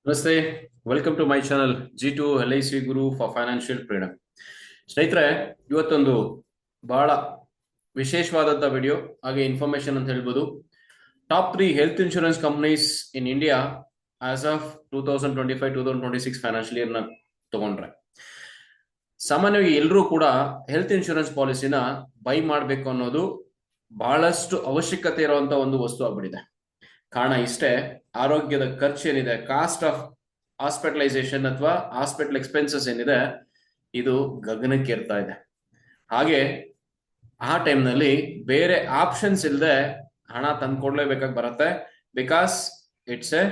ನಮಸ್ತೆ, welcome to my channel G2 LIC Guru for financial freedom. ಸ್ನೇಹಿತರೆ, ಇವತ್ತೊಂದು ಬಹಳ ವಿಶೇಷವಾದಂಥ ವಿಡಿಯೋ ಹಾಗೆ ಇನ್ಫಾರ್ಮೇಶನ್ ಅಂತ ಹೇಳ್ಬೋದು. Top 3 health insurance companies in India as of 2025-2026 financial ಇಯರ್ನ ತಗೊಂಡ್ರೆ ಸಾಮಾನ್ಯವಾಗಿ ಎಲ್ಲರೂ ಕೂಡ ಹೆಲ್ತ್ ಇನ್ಶೂರೆನ್ಸ್ ಪಾಲಿಸಿನ ಬೈ ಮಾಡಬೇಕು ಅನ್ನೋದು ಬಹಳಷ್ಟು ಅವಶ್ಯಕತೆ ಇರುವಂತ ಒಂದು ವಸ್ತು ಆಗ್ಬಿಟ್ಟಿದೆ. ಕಾರಣ ಇಷ್ಟೇ, ಆರೋಗ್ಯದ ಖರ್ಚು ಏನಿದೆ, ಕಾಸ್ಟ್ ಆಫ್ ಹಾಸ್ಪಿಟಲೈಸೇಷನ್ ಅಥವಾ ಹಾಸ್ಪಿಟಲ್ ಎಕ್ಸ್ಪೆನ್ಸಸ್ ಏನಿದೆ, ಇದು ಗಗನಕ್ಕೆ ಏರ್ತಾ ಇದೆ. ಹಾಗೆ ಆ ಟೈಮ್ನಲ್ಲಿ ಬೇರೆ ಆಪ್ಷನ್ಸ್ ಇಲ್ಲದೆ ಹಣ ತಂದ್ಕೊಡ್ಲೇಬೇಕಾಗಿ ಬರುತ್ತೆ. ಬಿಕಾಸ್ ಇಟ್ಸ್ ಎ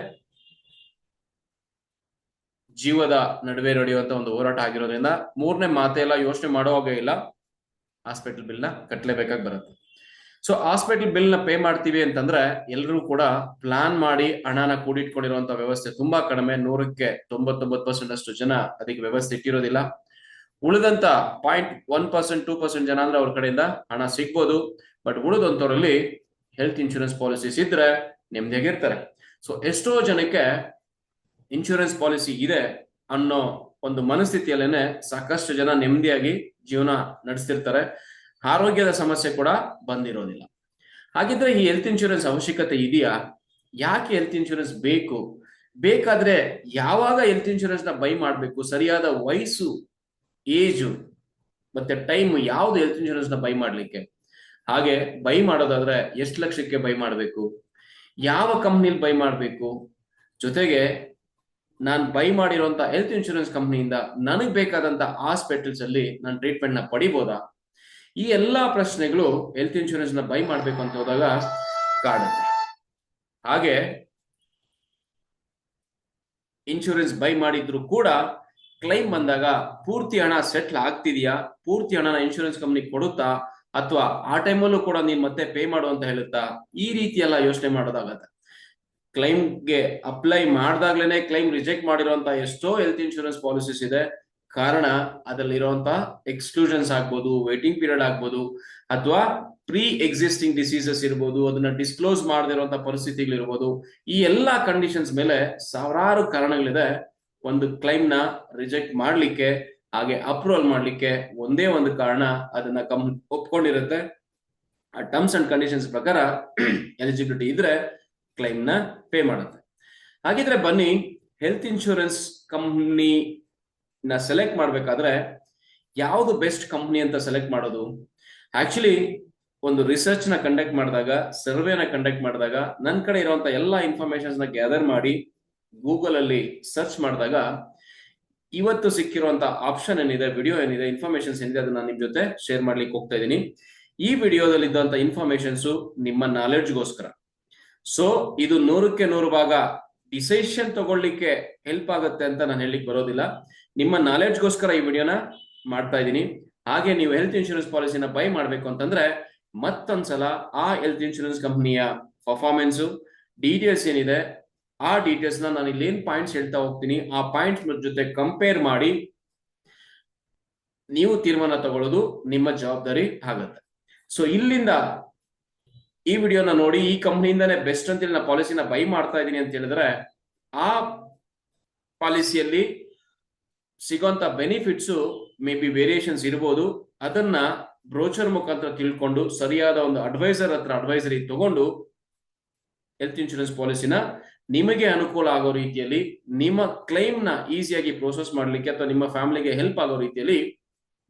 ಜೀವದ ನಡುವೆ ನಡೆಯುವಂತ ಒಂದು ಹೋರಾಟ ಆಗಿರೋದ್ರಿಂದ ಮೂರನೇ ಮಾತೆಲ್ಲ ಯೋಚನೆ ಮಾಡೋವಾಗೇ ಇಲ್ಲ, ಹಾಸ್ಪಿಟಲ್ ಬಿಲ್ ನ ಕಟ್ಟಲೇಬೇಕಾಗಿ ಬರುತ್ತೆ. ಸೊ ಹಾಸ್ಪಿಟಲ್ ಬಿಲ್ ನ ಪೇ ಮಾಡ್ತೀವಿ ಅಂತಂದ್ರೆ ಎಲ್ಲರೂ ಕೂಡ ಪ್ಲಾನ್ ಮಾಡಿ ಹಣನ ಕೂಡಿಟ್ಕೊಂಡಿರುವಂತ ವ್ಯವಸ್ಥೆ ತುಂಬಾ ಕಡಿಮೆ. 100ಕ್ಕೆ 99% ಅಷ್ಟು ಜನ ಅದಕ್ಕೆ ವ್ಯವಸ್ಥೆ ಇಟ್ಟಿರೋದಿಲ್ಲ. ಉಳಿದಂತ 0.1% 2% ಜನ ಅಂದ್ರೆ ಅವ್ರ ಕಡೆಯಿಂದ ಹಣ ಸಿಗ್ಬೋದು. ಬಟ್ ಉಳಿದಂತವರಲ್ಲಿ ಹೆಲ್ತ್ ಇನ್ಶೂರೆನ್ಸ್ ಪಾಲಿಸೀಸ್ ಇದ್ರೆ ನೆಮ್ಮದಿಯಾಗಿರ್ತಾರೆ. ಸೊ ಎಷ್ಟೋ ಜನಕ್ಕೆ ಇನ್ಶೂರೆನ್ಸ್ ಪಾಲಿಸಿ ಇದೆ ಅನ್ನೋ ಒಂದು ಮನಸ್ಥಿತಿಯಲ್ಲೇನೆ ಸಾಕಷ್ಟು ಜನ ನೆಮ್ಮದಿಯಾಗಿ ಜೀವನ ನಡೆಸ್ತಿರ್ತಾರೆ. ಆರೋಗ್ಯದ ಸಮಸ್ಯೆ ಕೂಡ ಬಂದಿರೋದಿಲ್ಲ. ಹಾಗಿದ್ರೆ ಈ ಹೆಲ್ತ್ ಇನ್ಶೂರೆನ್ಸ್ ಅವಶ್ಯಕತೆ ಇದೆಯಾ? ಯಾಕೆ ಹೆಲ್ತ್ ಇನ್ಶೂರೆನ್ಸ್ ಬೇಕು? ಬೇಕಾದ್ರೆ ಯಾವಾಗ ಹೆಲ್ತ್ ಇನ್ಶೂರೆನ್ಸ್ ನ ಬೈ ಮಾಡಬೇಕು? ಸರಿಯಾದ ವಯಸ್ಸು, ಏಜು ಮತ್ತೆ ಟೈಮ್ ಯಾವ್ದು ಹೆಲ್ತ್ ಇನ್ಶೂರೆನ್ಸ್ ನ ಬೈ ಮಾಡ್ಲಿಕ್ಕೆ? ಹಾಗೆ ಬೈ ಮಾಡೋದಾದ್ರೆ ಎಷ್ಟು ಲಕ್ಷಕ್ಕೆ ಬೈ ಮಾಡಬೇಕು? ಯಾವ ಕಂಪ್ನಿಲಿ ಬೈ ಮಾಡಬೇಕು? ಜೊತೆಗೆ ನಾನು ಬೈ ಮಾಡಿರುವಂತ ಹೆಲ್ತ್ ಇನ್ಶೂರೆನ್ಸ್ ಕಂಪ್ನಿಯಿಂದ ನನಗೆ ಬೇಕಾದಂತ ಹಾಸ್ಪಿಟಲ್ಸ್ ಅಲ್ಲಿ ನಾನು ಟ್ರೀಟ್ಮೆಂಟ್ ನ ಪಡಿಬೋದಾ? ಈ ಎಲ್ಲಾ ಪ್ರಶ್ನೆಗಳು ಹೆಲ್ತ್ ಇನ್ಶೂರೆನ್ಸ್ ನ ಬೈ ಮಾಡ್ಬೇಕು ಅಂತ ಹೋದಾಗ ಕಾಡುತ್ತೆ. ಹಾಗೆ ಇನ್ಶೂರೆನ್ಸ್ ಬೈ ಮಾಡಿದ್ರು ಕೂಡ ಕ್ಲೈಮ್ ಬಂದಾಗ ಪೂರ್ತಿ ಹಣ ಸೆಟ್ಲ್ ಆಗ್ತಿದ್ಯಾ, ಪೂರ್ತಿ ಹಣನ ಇನ್ಶೂರೆನ್ಸ್ ಕಂಪ್ನಿ ಕೊಡುತ್ತಾ, ಅಥವಾ ಆ ಟೈಮಲ್ಲೂ ಕೂಡ ನೀನ್ ಮತ್ತೆ ಪೇ ಮಾಡು ಅಂತ ಹೇಳುತ್ತಾ? ಈ ರೀತಿ ಎಲ್ಲ ಯೋಚನೆ ಮಾಡೋದಾಗತ್ತೆ. ಕ್ಲೈಮ್ಗೆ ಅಪ್ಲೈ ಮಾಡಿದಾಗ್ಲೇನೆ ಕ್ಲೈಮ್ ರಿಜೆಕ್ಟ್ ಮಾಡಿರುವಂತ ಎಷ್ಟೋ ಹೆಲ್ತ್ ಇನ್ಶೂರೆನ್ಸ್ ಪಾಲಿಸೀಸ್ ಇದೆ. ಕಾರಣ ಅದರಲ್ಲಿರುವಂತ ಎಕ್ಸ್ಕ್ಲೂಷನ್ಸ್ ಆಗ್ಬೋದು, ವೇಟಿಂಗ್ ಪೀರಿಯಡ್ ಆಗ್ಬೋದು, ಅಥವಾ ಪ್ರೀ ಎಕ್ಸಿಸ್ಟಿಂಗ್ ಡಿಸೀಸಸ್ ಇರ್ಬೋದು, ಅದನ್ನ ಡಿಸ್ಕ್ಲೋಸ್ ಮಾಡದಿರುವಂತ ಪರಿಸ್ಥಿತಿಗಳಿರ್ಬೋದು. ಈ ಎಲ್ಲಾ ಕಂಡೀಷನ್ಸ್ ಮೇಲೆ ಸಾವಿರಾರು ಕಾರಣಗಳಿದೆ ಒಂದು ಕ್ಲೈಮ್ ನ ರಿಜೆಕ್ಟ್ ಮಾಡ್ಲಿಕ್ಕೆ. ಹಾಗೆ ಅಪ್ರೂವಲ್ ಮಾಡ್ಲಿಕ್ಕೆ ಒಂದೇ ಒಂದು ಕಾರಣ, ಅದನ್ನ ಒಪ್ಕೊಂಡಿರುತ್ತೆ. ಆ ಟರ್ಮ್ಸ್ ಅಂಡ್ ಕಂಡೀಷನ್ಸ್ ಪ್ರಕಾರ ಎಲಿಜಿಬಿಲಿಟಿ ಇದ್ರೆ ಕ್ಲೈಮ್ ನ ಪೇ ಮಾಡುತ್ತೆ. ಹಾಗಿದ್ರೆ ಬನ್ನಿ, ಹೆಲ್ತ್ ಇನ್ಶೂರೆನ್ಸ್ ಕಂಪ್ನಿ ನ ಸೆಲೆಕ್ಟ್ ಮಾಡ್ಬೇಕಾದ್ರೆ ಯಾವ್ದು ಬೆಸ್ಟ್ ಕಂಪ್ನಿ ಅಂತ ಸೆಲೆಕ್ಟ್ ಮಾಡೋದು? ಆಕ್ಚುಲಿ ಒಂದು ರಿಸರ್ಚ್ ನ ಕಂಡಕ್ಟ್ ಮಾಡಿದಾಗ, ಸರ್ವೆನ ಕಂಡಕ್ಟ್ ಮಾಡಿದಾಗ, ನನ್ನ ಕಡೆ ಇರುವಂತ ಎಲ್ಲಾ ಇನ್ಫಾರ್ಮೇಶನ್ಸ್ ನ ಗ್ಯಾದರ್ ಮಾಡಿ ಗೂಗಲ್ ಅಲ್ಲಿ ಸರ್ಚ್ ಮಾಡಿದಾಗ ಇವತ್ತು ಸಿಕ್ಕಿರುವಂತ ಆಪ್ಷನ್ ಏನಿದೆ, ವಿಡಿಯೋ ಏನಿದೆ, ಇನ್ಫಾರ್ಮೇಶನ್ಸ್ ಏನಿದೆ, ಅದನ್ನ ನಿಮ್ ಜೊತೆ ಶೇರ್ ಮಾಡ್ಲಿಕ್ಕೆ ಹೋಗ್ತಾ ಇದ್ದೀನಿ. ಈ ವಿಡಿಯೋದಲ್ಲಿ ಇದ್ದಂತ ಇನ್ಫಾರ್ಮೇಶನ್ಸ್ ನಿಮ್ಮ ನಾಲೆಡ್ಜ್ಗೋಸ್ಕರ. ಸೊ ಇದು 100ಕ್ಕೆ 100 ಭಾಗ ಡಿಸಿಷನ್ ತಗೊಳ್ಳಿಕ್ಕೆ ಹೆಲ್ಪ್ ಆಗುತ್ತೆ ಅಂತ ನಾನು ಹೇಳಲಿಕ್ಕೆ ಬರೋದಿಲ್ಲ. ನಿಮ್ಮ ನಾಲೆಡ್ಜ್ಗೋಸ್ಕರ ಈ ವಿಡಿಯೋನ ಮಾಡ್ತಾ ಇದ್ದೀನಿ. ಹಾಗೆ ನೀವು ಹೆಲ್ತ್ ಇನ್ಶೂರೆನ್ಸ್ ಪಾಲಿಸಿನ ಬೈ ಮಾಡ್ಬೇಕು ಅಂತಂದ್ರೆ ಮತ್ತೊಂದ್ಸಲ ಆ ಹೆಲ್ತ್ ಇನ್ಶೂರೆನ್ಸ್ ಕಂಪ್ನಿಯ ಪರ್ಫಾರ್ಮೆನ್ಸ್ ಡೀಟೇಲ್ಸ್ ಏನಿದೆ, ಆ ಡೀಟೇಲ್ಸ್ ನಾನು ಇಲ್ಲಿ ಏನ್ ಪಾಯಿಂಟ್ಸ್ ಹೇಳ್ತಾ ಹೋಗ್ತೀನಿ, ಆ ಪಾಯಿಂಟ್ಸ್ ಜೊತೆ ಕಂಪೇರ್ ಮಾಡಿ ನೀವು ತೀರ್ಮಾನ ತಗೊಳ್ಳೋದು ನಿಮ್ಮ ಜವಾಬ್ದಾರಿ ಆಗುತ್ತೆ. ಸೊ ಇಲ್ಲಿಂದ ಈ ವಿಡಿಯೋನ ನೋಡಿ ಈ ಕಂಪ್ನಿಯಿಂದಾನೇ ಬೆಸ್ಟ್ ಅಂತೇಳಿ ನಾನು ಪಾಲಿಸಿನ ಬೈ ಮಾಡ್ತಾ ಇದ್ದೀನಿ ಅಂತ ಹೇಳಿದ್ರೆ, ಆ ಪಾಲಿಸಿಯಲ್ಲಿ ಸಿಗೋಂತ ಬೆನಿಫಿಟ್ಸ್ ಮೇ ಬಿ ವೇರಿಯೇಷನ್ಸ್ ಇರ್ಬೋದು. ಅದನ್ನ ಬ್ರೋಚರ್ ಮುಖಾಂತರ ತಿಳ್ಕೊಂಡು ಸರಿಯಾದ ಒಂದು ಅಡ್ವೈಸರ್ ಹತ್ರ ಅಡ್ವೈಸರಿ ತಗೊಂಡು ಹೆಲ್ತ್ ಇನ್ಶೂರೆನ್ಸ್ ಪಾಲಿಸಿನ ನಿಮಗೆ ಅನುಕೂಲ ಆಗೋ ರೀತಿಯಲ್ಲಿ, ನಿಮ್ಮ ಕ್ಲೈಮ್ ನ ಈಸಿಯಾಗಿ ಪ್ರೋಸೆಸ್ ಮಾಡ್ಲಿಕ್ಕೆ ಅಥವಾ ನಿಮ್ಮ ಫ್ಯಾಮಿಲಿಗೆ ಹೆಲ್ಪ್ ಆಗೋ ರೀತಿಯಲ್ಲಿ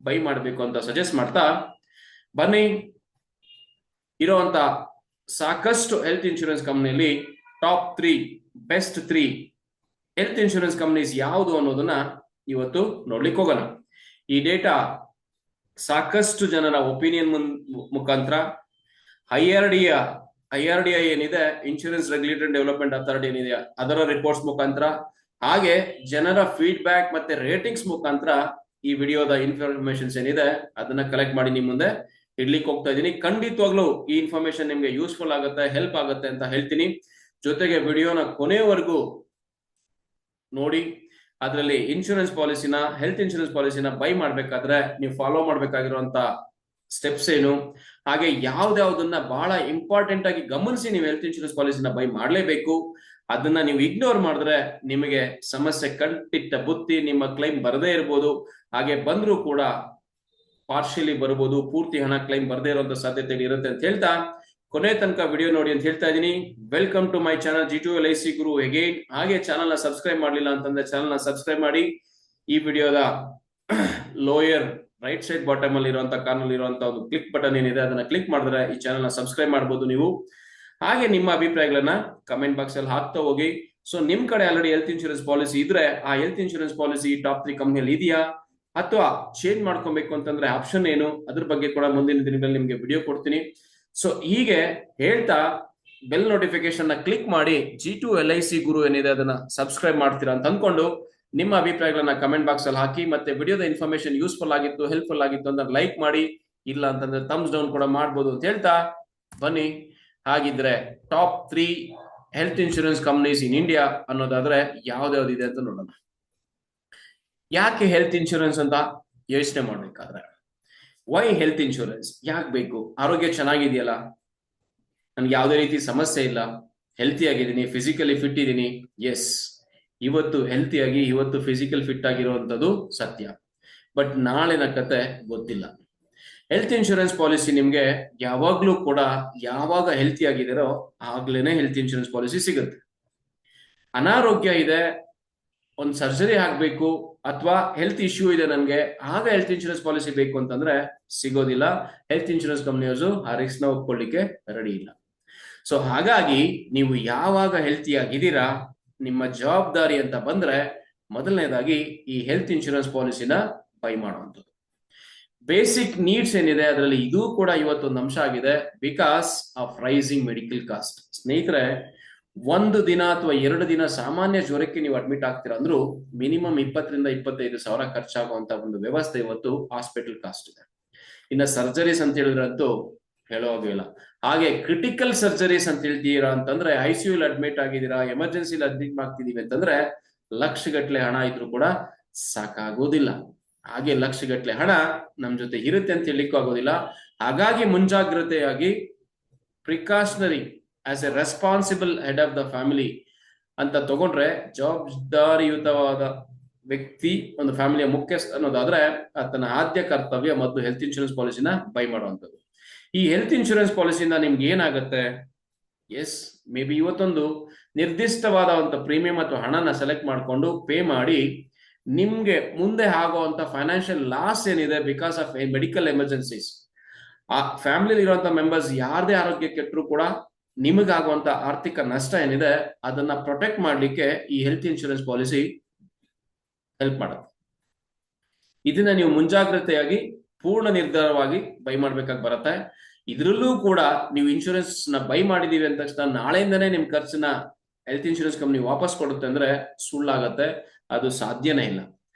ಬೈ ಮಾಡಬೇಕು ಅಂತ ಸಜೆಸ್ಟ್ ಮಾಡ್ತಾ, ಬನ್ನಿ ಇರುವಂತ ಸಾಕಷ್ಟು ಹೆಲ್ತ್ ಇನ್ಶೂರೆನ್ಸ್ ಕಂಪ್ನಿಯಲ್ಲಿ top 3 best 3 health insurance companies ಯಾವುದು ಅನ್ನೋದನ್ನ ಇವತ್ತು ನೋಡ್ಲಿಕ್ಕೆ ಹೋಗೋಣ. ಈ ಡೇಟಾ ಸಾಕಷ್ಟು ಜನರ ಒಪಿನಿಯನ್ ಮುಖಾಂತರ, IRDA ಏನಿದೆ, ಇನ್ಶೂರೆನ್ಸ್ ರೆಗ್ಯುಲೇಟರಿ ಡೆವಲಪ್ಮೆಂಟ್ ಅಥಾರಿಟಿ ಏನಿದೆ, ಅದರ ರಿಪೋರ್ಟ್ಸ್ ಮುಖಾಂತರ, ಹಾಗೆ ಜನರ ಫೀಡ್ಬ್ಯಾಕ್ ಮತ್ತೆ ರೇಟಿಂಗ್ಸ್ ಮುಖಾಂತರ ಈ ವಿಡಿಯೋದ ಇನ್ಫಾರ್ಮೇಶನ್ಸ್ ಏನಿದೆ ಅದನ್ನ ಕಲೆಕ್ಟ್ ಮಾಡಿ ನಿಮ್ ಮುಂದೆ ಇಡ್ಲಿಕ್ಕೆ ಹೋಗ್ತಾ ಇದ್ದೀನಿ. ಖಂಡಿತವಾಗ್ಲೂ ಈ ಇನ್ಫಾರ್ಮೇಶನ್ ನಿಮ್ಗೆ ಯೂಸ್ಫುಲ್ ಆಗುತ್ತೆ, ಹೆಲ್ಪ್ ಆಗುತ್ತೆ ಅಂತ ಹೇಳ್ತೀನಿ. ಜೊತೆಗೆ ವಿಡಿಯೋನ ಕೊನೆಯವರೆಗೂ ನೋಡಿ. ಅದರಲ್ಲಿ ಇನ್ಶೂರೆನ್ಸ್ ಪಾಲಿಸಿನ, ಹೆಲ್ತ್ ಇನ್ಶೂರೆನ್ಸ್ ಪಾಲಿಸಿನ ಬೈ ಮಾಡ್ಬೇಕಾದ್ರೆ ನೀವು ಫಾಲೋ ಮಾಡ್ಬೇಕಾಗಿರುವಂತ ಸ್ಟೆಪ್ಸ್ ಏನು, ಹಾಗೆ ಯಾವ್ದಾವ್ದನ್ನ ಬಹಳ ಇಂಪಾರ್ಟೆಂಟ್ ಆಗಿ ಗಮನಿಸಿ ನೀವು ಹೆಲ್ತ್ ಇನ್ಶೂರೆನ್ಸ್ ಪಾಲಿಸಿನ ಬೈ ಮಾಡಲೇಬೇಕು. ಅದನ್ನ ನೀವು ಇಗ್ನೋರ್ ಮಾಡಿದ್ರೆ ನಿಮಗೆ ಸಮಸ್ಯೆ ಕಟ್ಟಿಟ್ಟ ಬುತ್ತಿ, ನಿಮ್ಮ ಕ್ಲೈಮ್ ಬರದೇ ಇರ್ಬೋದು. ಹಾಗೆ ಬಂದ್ರೂ ಕೂಡ ಪಾರ್ಷಿಯಲಿ ಬರ್ಬೋದು, ಪೂರ್ತಿ ಹಣ ಕ್ಲೈಮ್ ಬರದೇ ಇರುವಂತ ಸಾಧ್ಯತೆ ಇರುತ್ತೆ ಅಂತ ಹೇಳ್ತಾ ಕೊನೆ ತನಕ ವಿಡಿಯೋ ನೋಡಿ ಅಂತ ಹೇಳ್ತಾ ಇದೀನಿ. Welcome to my channel G2LIC Guru again. ಹಾಗೆ ಚಾನಲ್ ನ ಸಬ್ಸ್ಕ್ರೈಬ್ ಮಾಡಲಿಲ್ಲ ಅಂತಂದ್ರೆ ಚಾನಲ್ ನ ಸಬ್ಸ್ಕ್ರೈಬ್ ಮಾಡಿ. ಈ ವಿಡಿಯೋದ ಲೋಯರ್ ರೈಟ್ ಸೈಡ್ ಬಾಟಮ್ ಅಲ್ಲಿ ಇರುವಂತಹ ಕಾರ್ನರ್ ಇರುವಂತಹ ಒಂದು ಕ್ಲಿಕ್ ಬಟನ್ ಏನಿದೆ ಅದನ್ನ ಕ್ಲಿಕ್ ಮಾಡಿದ್ರೆ ಈ ಚಾನಲ್ ನ ಸಬ್ಸ್ಕ್ರೈಬ್ ಮಾಡಬಹುದು ನೀವು. ಹಾಗೆ ನಿಮ್ಮ ಅಭಿಪ್ರಾಯಗಳನ್ನ ಕಮೆಂಟ್ ಬಾಕ್ಸ್ ಅಲ್ಲಿ ಹಾಕ್ತಾ ಹೋಗಿ. ಸೊ ನಿಮ್ ಕಡೆ ಆಲ್ರೆಡಿ ಹೆಲ್ತ್ ಇನ್ಶೂರೆನ್ಸ್ ಪಾಲಿಸಿ ಇದ್ರೆ ಆ ಹೆಲ್ತ್ ಇನ್ಶೂರೆನ್ಸ್ ಪಾಲಿಸಿ ಟಾಪ್ 3 ಕಂಪ್ನಿಯಲ್ಲಿ ಇದೆಯಾ ಅಥವಾ ಚೇಂಜ್ ಮಾಡ್ಕೊಬೇಕು ಅಂತಂದ್ರೆ ಆಪ್ಷನ್ ಏನು, ಅದ್ರ ಬಗ್ಗೆ ಕೂಡ ಮುಂದಿನ ದಿನಗಳಲ್ಲಿ ನಿಮ್ಗೆ ವಿಡಿಯೋ ಕೊಡ್ತೀನಿ. ಸೊ ಹೀಗೆ ಹೇಳ್ತಾ ಬೆಲ್ ನೋಟಿಫಿಕೇಶನ್ ನ ಕ್ಲಿಕ್ ಮಾಡಿ G2LIC ಗುರು ಏನಿದೆ ಅದನ್ನ ಸಬ್ಸ್ಕ್ರೈಬ್ ಮಾಡ್ತೀರಾ ಅಂತ ಅನ್ಕೊಂಡು ನಿಮ್ಮ ಅಭಿಪ್ರಾಯಗಳನ್ನ ಕಮೆಂಟ್ ಬಾಕ್ಸ್ ಅಲ್ಲಿ ಹಾಕಿ. ಮತ್ತೆ ವಿಡಿಯೋದ ಇನ್ಫಾರ್ಮೇಶನ್ ಯೂಸ್ಫುಲ್ ಆಗಿತ್ತು, ಹೆಲ್ಪ್ಫುಲ್ ಆಗಿತ್ತು ಅಂದ್ರೆ ಲೈಕ್ ಮಾಡಿ, ಇಲ್ಲ ಅಂತಂದ್ರೆ ಥಮ್ಸ್ ಡೌನ್ ಕೂಡ ಮಾಡ್ಬೋದು ಅಂತ ಹೇಳ್ತಾ ಬನ್ನಿ. ಹಾಗಿದ್ರೆ top 3 health insurance companies in India ಅನ್ನೋದಾದ್ರೆ ಯಾವ್ದಾವ್ದಿದೆ ಅಂತ ನೋಡೋಣ. ಯಾಕೆ ಹೆಲ್ತ್ ಇನ್ಶೂರೆನ್ಸ್ ಅಂತ ಯೋಚನೆ ಮಾಡ್ಬೇಕಾದ್ರೆ, ವೈ ಹೆಲ್ತ್ ಇನ್ಶೂರೆನ್ಸ್ ಯಾಕೆ ಬೇಕು? ಆರೋಗ್ಯ ಚೆನ್ನಾಗಿದೆಯಲ್ಲ, ನನ್ಗೆ ಯಾವುದೇ ರೀತಿ ಸಮಸ್ಯೆ ಇಲ್ಲ, ಹೆಲ್ತಿ ಆಗಿದ್ದೀನಿ, ಫಿಸಿಕಲಿ ಫಿಟ್ ಇದ್ದೀನಿ. ಎಸ್, ಇವತ್ತು ಹೆಲ್ತಿಯಾಗಿ ಇವತ್ತು ಫಿಸಿಕಲ್ ಫಿಟ್ ಆಗಿರುವಂತದ್ದು ಸತ್ಯ. ಬಟ್ ನಾಳಿನ ಕತೆ ಗೊತ್ತಿಲ್ಲ. ಹೆಲ್ತ್ ಇನ್ಶೂರೆನ್ಸ್ ಪಾಲಿಸಿ ನಿಮ್ಗೆ ಯಾವಾಗ್ಲೂ ಕೂಡ ಯಾವಾಗ ಹೆಲ್ತಿ ಆಗಿದ್ದೀರೋ ಆಗ್ಲೇನೆ ಹೆಲ್ತ್ ಇನ್ಶೂರೆನ್ಸ್ ಪಾಲಿಸಿ ಸಿಗುತ್ತೆ. ಅನಾರೋಗ್ಯ ಇದೆ, ಒಂದು ಸರ್ಜರಿ ಆಗ್ಬೇಕು ಅಥವಾ ಹೆಲ್ತ್ ಇಶ್ಯೂ ಇದೆ ನನ್ಗೆ, ಆಗ ಹೆಲ್ತ್ ಇನ್ಶೂರೆನ್ಸ್ ಪಾಲಿಸಿ ಬೇಕು ಅಂತಂದ್ರೆ ಸಿಗೋದಿಲ್ಲ. ಹೆಲ್ತ್ ಇನ್ಶೂರೆನ್ಸ್ ಕಂಪನಿಯವರು ಆ ರಿಸ್ಕ್ ನ ಒಪ್ಕೊಳ್ಳಿಕ್ಕೆ ರೆಡಿ ಇಲ್ಲ. ಸೊ ಹಾಗಾಗಿ ನೀವು ಯಾವಾಗ ಹೆಲ್ತಿ ಆಗಿದ್ದೀರಾ, ನಿಮ್ಮ ಜವಾಬ್ದಾರಿ ಅಂತ ಬಂದ್ರೆ ಮೊದಲನೇದಾಗಿ ಈ ಹೆಲ್ತ್ ಇನ್ಶೂರೆನ್ಸ್ ಪಾಲಿಸಿನ ಬೈ ಮಾಡುವಂಥದ್ದು. ಬೇಸಿಕ್ ನೀಡ್ಸ್ ಏನಿದೆ ಅದರಲ್ಲಿ ಇದು ಕೂಡ ಇವತ್ತೊಂದು ಅಂಶ ಆಗಿದೆ. Because of rising medical cost. ಸ್ನೇಹಿತರೆ, 1 ದಿನ ಅಥವಾ 2 ದಿನ ಸಾಮಾನ್ಯ ಜ್ವರಕ್ಕೆ ನೀವು ಅಡ್ಮಿಟ್ ಆಗ್ತೀರಾ ಅಂದ್ರೂ ಮಿನಿಮಮ್ 20 ರಿಂದ 25 ಸಾವಿರ ಖರ್ಚಾಗುವಂತ ಒಂದು ವ್ಯವಸ್ಥೆ ಇವತ್ತು ಹಾಸ್ಪಿಟಲ್ ಕಾಸ್ಟ್ ಇದೆ. ಇನ್ನ ಸರ್ಜರೀಸ್ ಅಂತ ಹೇಳಿದ್ರಂತೂ ಹೇಳೋ ಹಾಗಿಲ್ಲ. ಹಾಗೆ ಕ್ರಿಟಿಕಲ್ ಸರ್ಜರೀಸ್ ಅಂತ ಹೇಳ್ತೀರಾ ಅಂತಂದ್ರೆ ICU ಅಡ್ಮಿಟ್ ಆಗಿದ್ದೀರಾ, ಎಮರ್ಜೆನ್ಸಿಲಿ ಅಡ್ಮಿಟ್ ಆಗ್ತಿದೀವಿ ಅಂತಂದ್ರೆ ಲಕ್ಷಗಟ್ಲೆ ಹಣ ಇದ್ರೂ ಕೂಡ ಸಾಕಾಗೋದಿಲ್ಲ. ಹಾಗೆ ಲಕ್ಷಗಟ್ಲೆ ಹಣ ನಮ್ ಜೊತೆ ಇರುತ್ತೆ ಅಂತ ಹೇಳಿಕ್ಕೂ ಆಗೋದಿಲ್ಲ. ಹಾಗಾಗಿ ಮುಂಜಾಗ್ರತೆಯಾಗಿ precautionary as a responsible head of the family ಅಂತ ತಗೊಂಡ್ರೆ, ಜವಾಬ್ದಾರಿಯುತವಾದ ವ್ಯಕ್ತಿ ಒಂದು ಫ್ಯಾಮಿಲಿಯ ಮುಖ್ಯಸ್ಥ ಅನ್ನೋದಾದ್ರೆ ತನ್ನ ಆದ್ಯ ಕರ್ತವ್ಯ ಮತ್ತು ಹೆಲ್ತ್ ಇನ್ಶೂರೆನ್ಸ್ ಪಾಲಿಸಿನ ಬೈ ಮಾಡುವಂಥದ್ದು. ಈ ಹೆಲ್ತ್ ಇನ್ಶೂರೆನ್ಸ್ ಪಾಲಿಸಿಯಿಂದ ನಿಮ್ಗೆ ಏನಾಗುತ್ತೆ? ಎಸ್, ಮೇ ಬಿ ಇವತ್ತೊಂದು ನಿರ್ದಿಷ್ಟವಾದ ಒಂದು ಪ್ರೀಮಿಯಂ ಅಥವಾ ಹಣನ ಸೆಲೆಕ್ಟ್ ಮಾಡಿಕೊಂಡು ಪೇ ಮಾಡಿ ನಿಮ್ಗೆ ಮುಂದೆ ಆಗುವಂತ ಫೈನಾನ್ಷಿಯಲ್ ಲಾಸ್ ಏನಿದೆ ಬಿಕಾಸ್ ಆಫ್ ಮೆಡಿಕಲ್ ಎಮರ್ಜೆನ್ಸೀಸ್, ಆ ಫ್ಯಾಮಿಲಿ ಇರುವಂತ ಮೆಂಬರ್ಸ್ ಯಾರದೇ ಆರೋಗ್ಯ ಕೆಟ್ಟರು ಕೂಡ ನಿಮಗಾಗುವಂತ ಆರ್ಥಿಕ ನಷ್ಟ ಏನಿದೆ ಅದನ್ನ ಪ್ರೊಟೆಕ್ಟ್ ಮಾಡ್ಲಿಕ್ಕೆ ಈ ಹೆಲ್ತ್ ಇನ್ಶೂರೆನ್ಸ್ ಪಾಲಿಸಿ ಹೆಲ್ಪ್ ಮಾಡುತ್ತೆ. ಇದನ್ನ ನೀವು ಮುಂಜಾಗ್ರತೆಯಾಗಿ ಪೂರ್ಣ ನಿರ್ಧಾರವಾಗಿ ಬೈ ಮಾಡ್ಬೇಕಾಗಿ ಬರುತ್ತೆ. ಇದ್ರಲ್ಲೂ ಕೂಡ ನೀವು ಇನ್ಶೂರೆನ್ಸ್ ನ ಬೈ ಮಾಡಿದೀವಿ ಅಂದ ತಕ್ಷಣ ನಾಳೆಯಿಂದನೇ ನಿಮ್ ಖರ್ಚನ್ನ ಹೆಲ್ತ್ ಇನ್ಶೂರೆನ್ಸ್ ಕಂಪನಿ ವಾಪಸ್ ಕೊಡುತ್ತೆ ಅಂದ್ರೆ ಸುಳ್ಳಾಗತ್ತೆ, ಅದು ಸಾಧ್ಯನೇ ಇಲ್ಲ.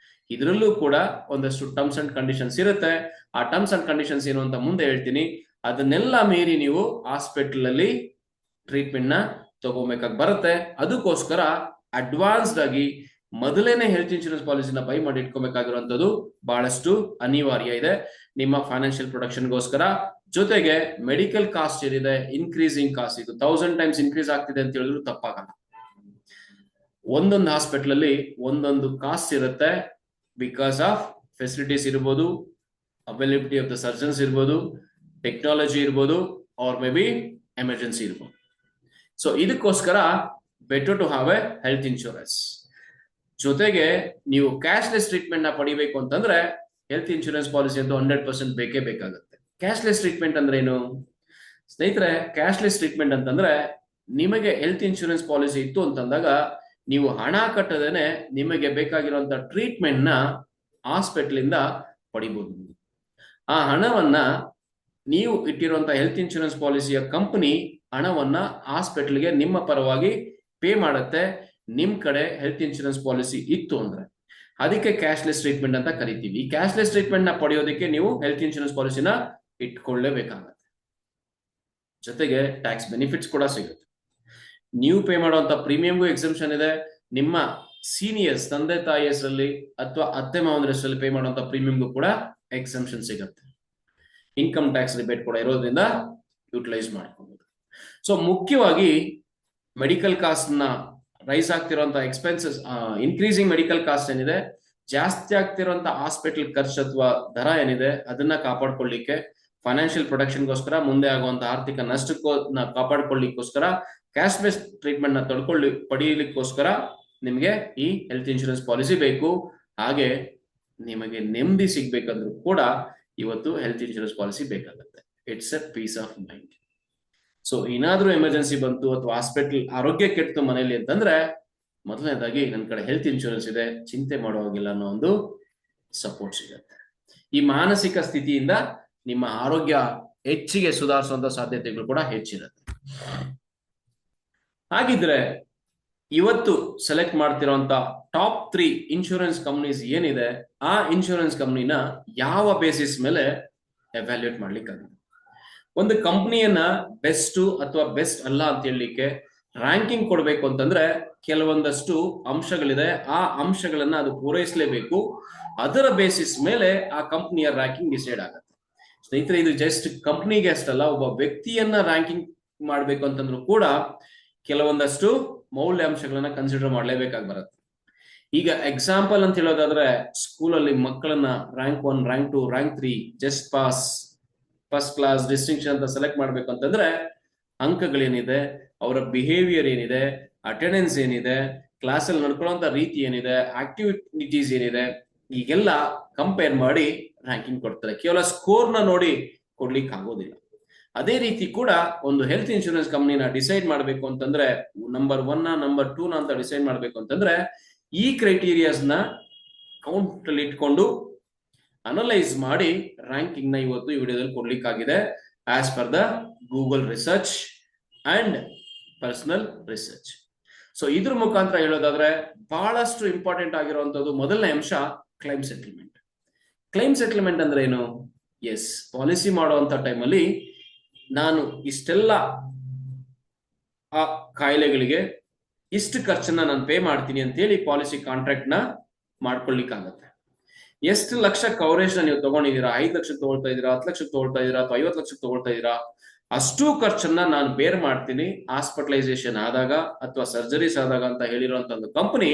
ಇದರಲ್ಲೂ ಕೂಡ ಒಂದಷ್ಟು ಟರ್ಮ್ಸ್ ಅಂಡ್ ಕಂಡೀಷನ್ಸ್ ಇರುತ್ತೆ. ಆ ಟರ್ಮ್ಸ್ ಅಂಡ್ ಕಂಡೀಷನ್ಸ್ ಏನು ಅಂತ ಮುಂದೆ ಹೇಳ್ತೀನಿ. ಅದನ್ನೆಲ್ಲ ಮೀರಿ ನೀವು ಹಾಸ್ಪಿಟಲ್ ಅಲ್ಲಿ ಟ್ರೀಟ್ಮೆಂಟ್ ನ ತಗೋಬೇಕಾಗಿ ಬರುತ್ತೆ. ಅದಕ್ಕೋಸ್ಕರ ಅಡ್ವಾನ್ಸ್ಡ್ ಆಗಿ ಮೊದಲೇನೆ ಹೆಲ್ತ್ ಇನ್ಶೂರೆನ್ಸ್ ಪಾಲಿಸಿನ ಬೈ ಮಾಡಿ ಇಟ್ಕೋಬೇಕಾಗಿರುವಂತದ್ದು ಬಹಳಷ್ಟು ಅನಿವಾರ್ಯ ಇದೆ ನಿಮ್ಮ ಫೈನಾನ್ಷಿಯಲ್ ಪ್ರೊಟೆಕ್ಷನ್ಗೋಸ್ಕರ. ಜೊತೆಗೆ ಮೆಡಿಕಲ್ ಕಾಸ್ಟ್ ಏನಿದೆ, ಇನ್ಕ್ರೀಸಿಂಗ್ ಕಾಸ್ಟ್, ಇದು 1000 ಟೈಮ್ಸ್ ಇನ್ಕ್ರೀಸ್ ಆಗ್ತಿದೆ ಅಂತ ಹೇಳಿದ್ರು ತಪ್ಪಾಗಲ್ಲ. ಒಂದೊಂದು ಹಾಸ್ಪಿಟಲ್ ಅಲ್ಲಿ ಒಂದೊಂದು ಕಾಸ್ಟ್ ಇರುತ್ತೆ. ಬಿಕಾಸ್ ಆಫ್ ಫೆಸಿಲಿಟೀಸ್ ಇರ್ಬೋದು, ಅವೈಲಬಿಲಿಟಿ ಆಫ್ ದ ಸರ್ಜನ್ಸ್ ಇರ್ಬೋದು, ಟೆಕ್ನಾಲಜಿ ಇರ್ಬೋದು, ಆರ್ ಮೇ ಬಿ ಎಮರ್ಜೆನ್ಸಿ ಇರ್ಬೋದು. ಸೊ ಇದಕ್ಕೋಸ್ಕರ better to have a health insurance. ಜೊತೆಗೆ ನೀವು ಕ್ಯಾಶ್ಲೆಸ್ ಟ್ರೀಟ್ಮೆಂಟ್ ನ ಪಡಿಬೇಕು ಅಂತಂದ್ರೆ ಹೆಲ್ತ್ ಇನ್ಶೂರೆನ್ಸ್ ಪಾಲಿಸಿ ಅಂತೂ 100% ಬೇಕೇ ಬೇಕಾಗುತ್ತೆ. ಕ್ಯಾಶ್ಲೆಸ್ ಟ್ರೀಟ್ಮೆಂಟ್ ಅಂದ್ರೆ ಏನು ಸ್ನೇಹಿತರೆ? ಕ್ಯಾಶ್ಲೆಸ್ ಟ್ರೀಟ್ಮೆಂಟ್ ಅಂತಂದ್ರೆ ನಿಮಗೆ ಹೆಲ್ತ್ ಇನ್ಶೂರೆನ್ಸ್ ಪಾಲಿಸಿ ಇತ್ತು ಅಂತಂದಾಗ ನೀವು ಹಣ ಕಟ್ಟದೇನೆ ನಿಮಗೆ ಬೇಕಾಗಿರುವಂತ ಟ್ರೀಟ್ಮೆಂಟ್ ನ ಹಾಸ್ಪಿಟಲ್ ಇಂದ ಪಡಿಬಹುದು. ಆ ಹಣವನ್ನ ನೀವು ಇಟ್ಟಿರುವಂತ ಹೆಲ್ತ್ ಇನ್ಶೂರೆನ್ಸ್ ಪಾಲಿಸಿಯ ಕಂಪನಿ ಹಣವನ್ನ ಹಾಸ್ಪಿಟಲ್ಗೆ ನಿಮ್ಮ ಪರವಾಗಿ ಪೇ ಮಾಡುತ್ತೆ. ನಿಮ್ ಕಡೆ ಹೆಲ್ತ್ ಇನ್ಶೂರೆನ್ಸ್ ಪಾಲಿಸಿ ಇತ್ತು ಅಂದ್ರೆ ಅದಕ್ಕೆ ಕ್ಯಾಶ್ಲೆಸ್ ಟ್ರೀಟ್ಮೆಂಟ್ ಅಂತ ಕರಿತೀವಿ. ಈ ಕ್ಯಾಶ್ಲೆಸ್ ಟ್ರೀಟ್ಮೆಂಟ್ ನ ಪಡೆಯೋದಕ್ಕೆ ನೀವು ಹೆಲ್ತ್ ಇನ್ಶೂರೆನ್ಸ್ ಪಾಲಿಸಿನ ಇಟ್ಕೊಳ್ಳೇಬೇಕಾಗತ್ತೆ. ಜೊತೆಗೆ ಟ್ಯಾಕ್ಸ್ ಬೆನಿಫಿಟ್ಸ್ ಕೂಡ ಸಿಗುತ್ತೆ. ನೀವು ಪೇ ಮಾಡುವಂತ ಪ್ರೀಮಿಯಂಗೂ ಎಕ್ಸೆಂಪ್ಷನ್ ಇದೆ. ನಿಮ್ಮ ಸೀನಿಯರ್ಸ್, ತಂದೆ ತಾಯಿ ಹೆಸರಲ್ಲಿ ಅಥವಾ ಅತ್ತೆ ಮಾವನ ಹೆಸರಲ್ಲಿ ಪೇ ಮಾಡುವಂತ ಪ್ರೀಮಿಯಂಗೂ ಕೂಡ ಎಕ್ಸೆಂಪ್ಷನ್ ಸಿಗುತ್ತೆ. ಇನ್ಕಮ್ ಟ್ಯಾಕ್ಸ್ ರಿಬೇಟ್ ಕೂಡ ಇರೋದ್ರಿಂದ ಯೂಟಿಲೈಸ್ ಮಾಡ್ಕೋಬಹುದು. ಸೊ ಮುಖ್ಯವಾಗಿ ಮೆಡಿಕಲ್ ಕಾಸ್ಟ್ ನ ರೈಸ್ ಆಗ್ತಿರುವಂತ ಎಕ್ಸ್ಪೆನ್ಸಸ್, ಇನ್ಕ್ರೀಸಿಂಗ್ ಮೆಡಿಕಲ್ ಕಾಸ್ಟ್ ಏನಿದೆ, ಜಾಸ್ತಿ ಆಗ್ತಿರುವಂತ ಹಾಸ್ಪಿಟಲ್ ಖರ್ಚು ಅಥವಾ ದರ ಏನಿದೆ ಅದನ್ನ ಕಾಪಾಡ್ಕೊಳ್ಳಿಕ್ಕೆ, ಫೈನಾನ್ಷಿಯಲ್ ಪ್ರೊಟೆಕ್ಷನ್ಗೋಸ್ಕರ, ಮುಂದೆ ಆಗುವಂತ ಆರ್ಥಿಕ ನಷ್ಟಕ್ಕೋ ಕಾಪಾಡ್ಕೊಳ್ಳಿಕ್ಕೋಸ್ಕರ, ಕ್ಯಾಶ್ ಬೇಸ್ ಟ್ರೀಟ್ಮೆಂಟ್ ನ ಪಡೆಯಲಿಕ್ಕೋಸ್ಕರ ನಿಮಗೆ ಈ ಹೆಲ್ತ್ ಇನ್ಶೂರೆನ್ಸ್ ಪಾಲಿಸಿ ಬೇಕು. ಹಾಗೆ ನಿಮಗೆ ನೆಮ್ಮದಿ ಸಿಗ್ಬೇಕಂದ್ರೂ ಕೂಡ ಇವತ್ತು ಹೆಲ್ತ್ ಇನ್ಶೂರೆನ್ಸ್ ಪಾಲಿಸಿ ಬೇಕಾಗುತ್ತೆ. It's a peace of mind. So ಏನಾದ್ರೂ ಎಮರ್ಜೆನ್ಸಿ ಬಂತು ಅಥವಾ ಹಾಸ್ಪಿಟಲ್ ಆರೋಗ್ಯ ಕೆಟ್ಟು ಮನೆಯಲ್ಲಿ ಅಂತಂದ್ರೆ ಮೊದಲನೇದಾಗಿ ನನ್ನ ಕಡೆ ಹೆಲ್ತ್ ಇನ್ಶೂರೆನ್ಸ್ ಇದೆ, ಚಿಂತೆ ಮಾಡುವಾಗಿಲ್ಲ ಅನ್ನೋ ಒಂದು ಸಪೋರ್ಟ್ ಸಿಗುತ್ತೆ. ಈ ಮಾನಸಿಕ ಸ್ಥಿತಿಯಿಂದ ನಿಮ್ಮ ಆರೋಗ್ಯ ಹೆಚ್ಚಿಗೆ ಸುಧಾರಿಸುವಂತ ಸಾಧ್ಯತೆಗಳು ಕೂಡ ಹೆಚ್ಚಿರುತ್ತೆ. ಹಾಗಿದ್ರೆ ಇವತ್ತು ಸೆಲೆಕ್ಟ್ ಮಾಡ್ತಿರೋಂತ ಟಾಪ್ 3 ಇನ್ಶೂರೆನ್ಸ್ ಕಂಪ್ನೀಸ್ ಏನಿದೆ, ಆ ಇನ್ಶೂರೆನ್ಸ್ ಕಂಪ್ನಿನ ಯಾವ ಬೇಸಿಸ್ ಮೇಲೆ ಎವ್ಯಾಲ್ಯೂಯೇಟ್ ಮಾಡ್ಲಿಕ್ಕಾಗುತ್ತೆ. ಒಂದು ಕಂಪ್ನಿಯನ್ನ ಬೆಸ್ಟ್ ಅಥವಾ ಬೆಸ್ಟ್ ಅಲ್ಲ ಅಂತ ಹೇಳಲಿಕ್ಕೆ ರ್ಯಾಂಕಿಂಗ್ ಕೊಡ್ಬೇಕು ಅಂತಂದ್ರೆ ಕೆಲವೊಂದಷ್ಟು ಅಂಶಗಳಿದೆ, ಆ ಅಂಶಗಳನ್ನ ಅದು ಪೂರೈಸಲೇಬೇಕು. ಅದರ ಬೇಸಿಸ್ ಮೇಲೆ ಆ ಕಂಪ್ನಿಯ ರ್ಯಾಂಕಿಂಗ್ ಡಿಸೈಡ್ ಆಗುತ್ತೆ. ಸ್ನೇಹಿತರೆ, ಇದು ಜಸ್ಟ್ ಕಂಪ್ನಿಗೆ ಅಷ್ಟಲ್ಲ, ಒಬ್ಬ ವ್ಯಕ್ತಿಯನ್ನ ರ್ಯಾಂಕಿಂಗ್ ಮಾಡ್ಬೇಕು ಅಂತಂದ್ರೂ ಕೂಡ ಕೆಲವೊಂದಷ್ಟು ಮೌಲ್ಯಾಂಶಗಳನ್ನ ಕನ್ಸಿಡರ್ ಮಾಡಲೇಬೇಕಾಗಿ ಬರುತ್ತೆ. ಈಗ ಎಕ್ಸಾಂಪಲ್ ಅಂತ ಹೇಳೋದಾದ್ರೆ, ಸ್ಕೂಲಲ್ಲಿ ಮಕ್ಕಳನ್ನ rank 1, rank 2, rank 3, just pass, first class, distinction ಅಂತ ಸೆಲೆಕ್ಟ್ ಮಾಡ್ಬೇಕು ಅಂತಂದ್ರೆ ಅಂಕಗಳೇನಿದೆ, ಅವರ ಬಿಹೇವಿಯರ್ ಏನಿದೆ, ಅಟೆಂಡೆನ್ಸ್ ಏನಿದೆ, ಕ್ಲಾಸ್ ಅಲ್ಲಿ ನಡ್ಕೊಳ್ಳುವಂತ ರೀತಿ ಏನಿದೆ, ಆಕ್ಟಿವಿಟೀಸ್ ಏನಿದೆ, ಈಗೆಲ್ಲ ಕಂಪೇರ್ ಮಾಡಿ ರ್ಯಾಂಕಿಂಗ್ ಕೊಡ್ತಾರೆ. ಕೇವಲ ಸ್ಕೋರ್ ನ ನೋಡಿ ಕೊಡ್ಲಿಕ್ಕೆ ಆಗೋದಿಲ್ಲ. ಅದೇ ರೀತಿ ಕೂಡ ಒಂದು ಹೆಲ್ತ್ ಇನ್ಶೂರೆನ್ಸ್ ಕಂಪ್ನಿನ ಡಿಸೈಡ್ ಮಾಡಬೇಕು ಅಂತಂದ್ರೆ, ನಂಬರ್ 1 ನಂಬರ್ 2 ಅಂತ ಡಿಸೈಡ್ ಮಾಡಬೇಕು ಅಂತಂದ್ರೆ ಈ ಕ್ರೈಟೀರಿಯಾಸ್ ನ ಕೌಂಟ್ ಅಲ್ಲಿ ಇಟ್ಕೊಂಡು ಅನಲೈಸ್ ಮಾಡಿ ರ್ಯಾಂಕಿಂಗ್ ನ ಇವತ್ತು ಈ ವಿಡಿಯೋದಲ್ಲಿ ಕೊಡ್ಲಿಕ್ಕಾಗಿದೆ, as per the Google research and personal research. So ಇದ್ರ ಮುಖಾಂತರ ಹೇಳೋದಾದ್ರೆ ಬಹಳಷ್ಟು ಇಂಪಾರ್ಟೆಂಟ್ ಆಗಿರುವಂತದ್ದು ಮೊದಲನೇ ಅಂಶ ಕ್ಲೈಮ್ ಸೆಟಲ್ಮೆಂಟ್. ಕ್ಲೈಮ್ ಸೆಟಲ್ಮೆಂಟ್ ಅಂದ್ರೆ ಏನು? ಎಸ್, ಪಾಲಿಸಿ ಮಾಡುವಂತ ಟೈಮಲ್ಲಿ ನಾನು ಇಷ್ಟೆಲ್ಲ ಆ ಕಾಯಿಲೆಗಳಿಗೆ ಇಷ್ಟು ಖರ್ಚನ್ನ ನಾನು ಪೇ ಮಾಡ್ತೀನಿ ಅಂತ ಹೇಳಿ ಪಾಲಿಸಿ ಕಾಂಟ್ರಾಕ್ಟ್ ನ ಮಾಡ್ಕೊಳ್ಳಿಕ್ಕಾಗತ್ತೆ. ಎಷ್ಟು ಲಕ್ಷ ಕವರೇಜ್ ನ ನೀವು ತಗೊಂಡಿದ್ದೀರಾ, 5 ಲಕ್ಷ ತಗೊಳ್ತಾ ಇದೀರಾ, 10 ಲಕ್ಷ ತಗೊಳ್ತಾ ಇದೀರಾ, ಅಥವಾ 50 ಲಕ್ಷ ತಗೊಳ್ತಾ ಇದೀರಾ, ಅಷ್ಟು ಖರ್ಚನ್ನ ನಾನು ಬೇರ್ ಮಾಡ್ತೀನಿ ಹಾಸ್ಪಿಟಲೈಸೇಷನ್ ಆದಾಗ ಅಥವಾ ಸರ್ಜರೀಸ್ ಆದಾಗ ಅಂತ ಹೇಳಿರುವಂತ ಒಂದು ಕಂಪನಿ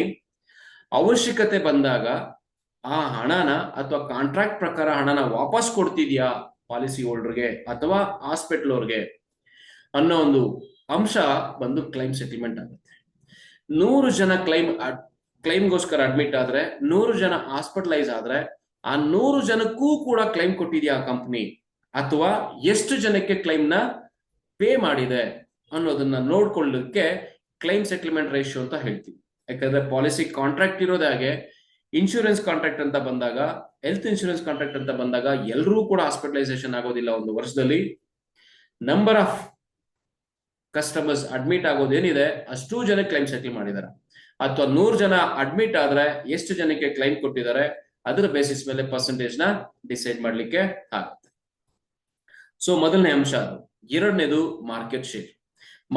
ಅವಶ್ಯಕತೆ ಬಂದಾಗ ಆ ಹಣನ ಅಥವಾ ಕಾಂಟ್ರಾಕ್ಟ್ ಪ್ರಕಾರ ಹಣನ ವಾಪಸ್ ಕೊಡ್ತಿದ್ಯಾ ಪಾಲಿಸಿ ಹೋಲ್ಡರ್ಗೆ ಅಥವಾ ಹಾಸ್ಪಿಟಲ್ ಅವ್ರಿಗೆ ಅನ್ನೋ ಒಂದು ಅಂಶ ಬಂದು ಕ್ಲೈಮ್ ಸೆಟಲ್ಮೆಂಟ್ ಆಗುತ್ತೆ. 100 ಜನ ಕ್ಲೈಮ್ಗೋಸ್ಕರ ಅಡ್ಮಿಟ್ ಆದ್ರೆ, 100 ಜನ ಹಾಸ್ಪಿಟಲೈಸ್ ಆದ್ರೆ, ಆ 100 ಜನಕ್ಕೂ ಕೂಡ ಕ್ಲೈಮ್ ಕೊಟ್ಟಿದ್ಯಾ ಆ ಕಂಪ್ನಿ, ಅಥವಾ ಎಷ್ಟು ಜನಕ್ಕೆ ಕ್ಲೈಮ್ ನ ಪೇ ಮಾಡಿದೆ ಅನ್ನೋದನ್ನ ನೋಡ್ಕೊಳ್ಳೋದಕ್ಕೆ ಕ್ಲೈಮ್ ಸೆಟಲ್ಮೆಂಟ್ ರೇಷಿಯೋ ಅಂತ ಹೇಳ್ತೀವಿ. ಯಾಕಂದ್ರೆ ಪಾಲಿಸಿ ಕಾಂಟ್ರಾಕ್ಟ್ ಇರೋದೇ ಹಾಗೆ, ಇನ್ಶೂರೆನ್ಸ್ ಕಾಂಟ್ರಾಕ್ಟ್ ಅಂತ ಬಂದಾಗ, ಹೆಲ್ತ್ ಇನ್ಶೂರೆನ್ಸ್ ಕಾಂಟ್ರಾಕ್ಟ್ ಅಂತ ಬಂದಾಗ ಎಲ್ಲರೂ ಕೂಡ ಹಾಸ್ಪಿಟಲೈಸೇಷನ್ ಆಗೋದಿಲ್ಲ. ಒಂದು ವರ್ಷದಲ್ಲಿ ನಂಬರ್ ಆಫ್ ಕಸ್ಟಮರ್ಸ್ ಅಡ್ಮಿಟ್ ಆಗೋದೇನಿದೆ ಅಷ್ಟು ಜನ ಕ್ಲೈಮ್ ಸೆಟಲ್ ಮಾಡಿದ್ದಾರೆ, ಅಥವಾ 100 ಜನ ಅಡ್ಮಿಟ್ ಆದ್ರೆ ಎಷ್ಟು ಜನಕ್ಕೆ ಕ್ಲೈಮ್ ಕೊಟ್ಟಿದ್ದಾರೆ ಅದರ ಬೇಸಿಸ್ ಮೇಲೆ ಪರ್ಸೆಂಟೇಜ್ ನ ಡಿಸೈಡ್ ಮಾಡ್ಲಿಕ್ಕೆ ಆಗುತ್ತೆ. ಸೊ ಮೊದಲನೇ ಅಂಶ ಅದು. ಎರಡನೇದು ಮಾರ್ಕೆಟ್ ಶೇರ್.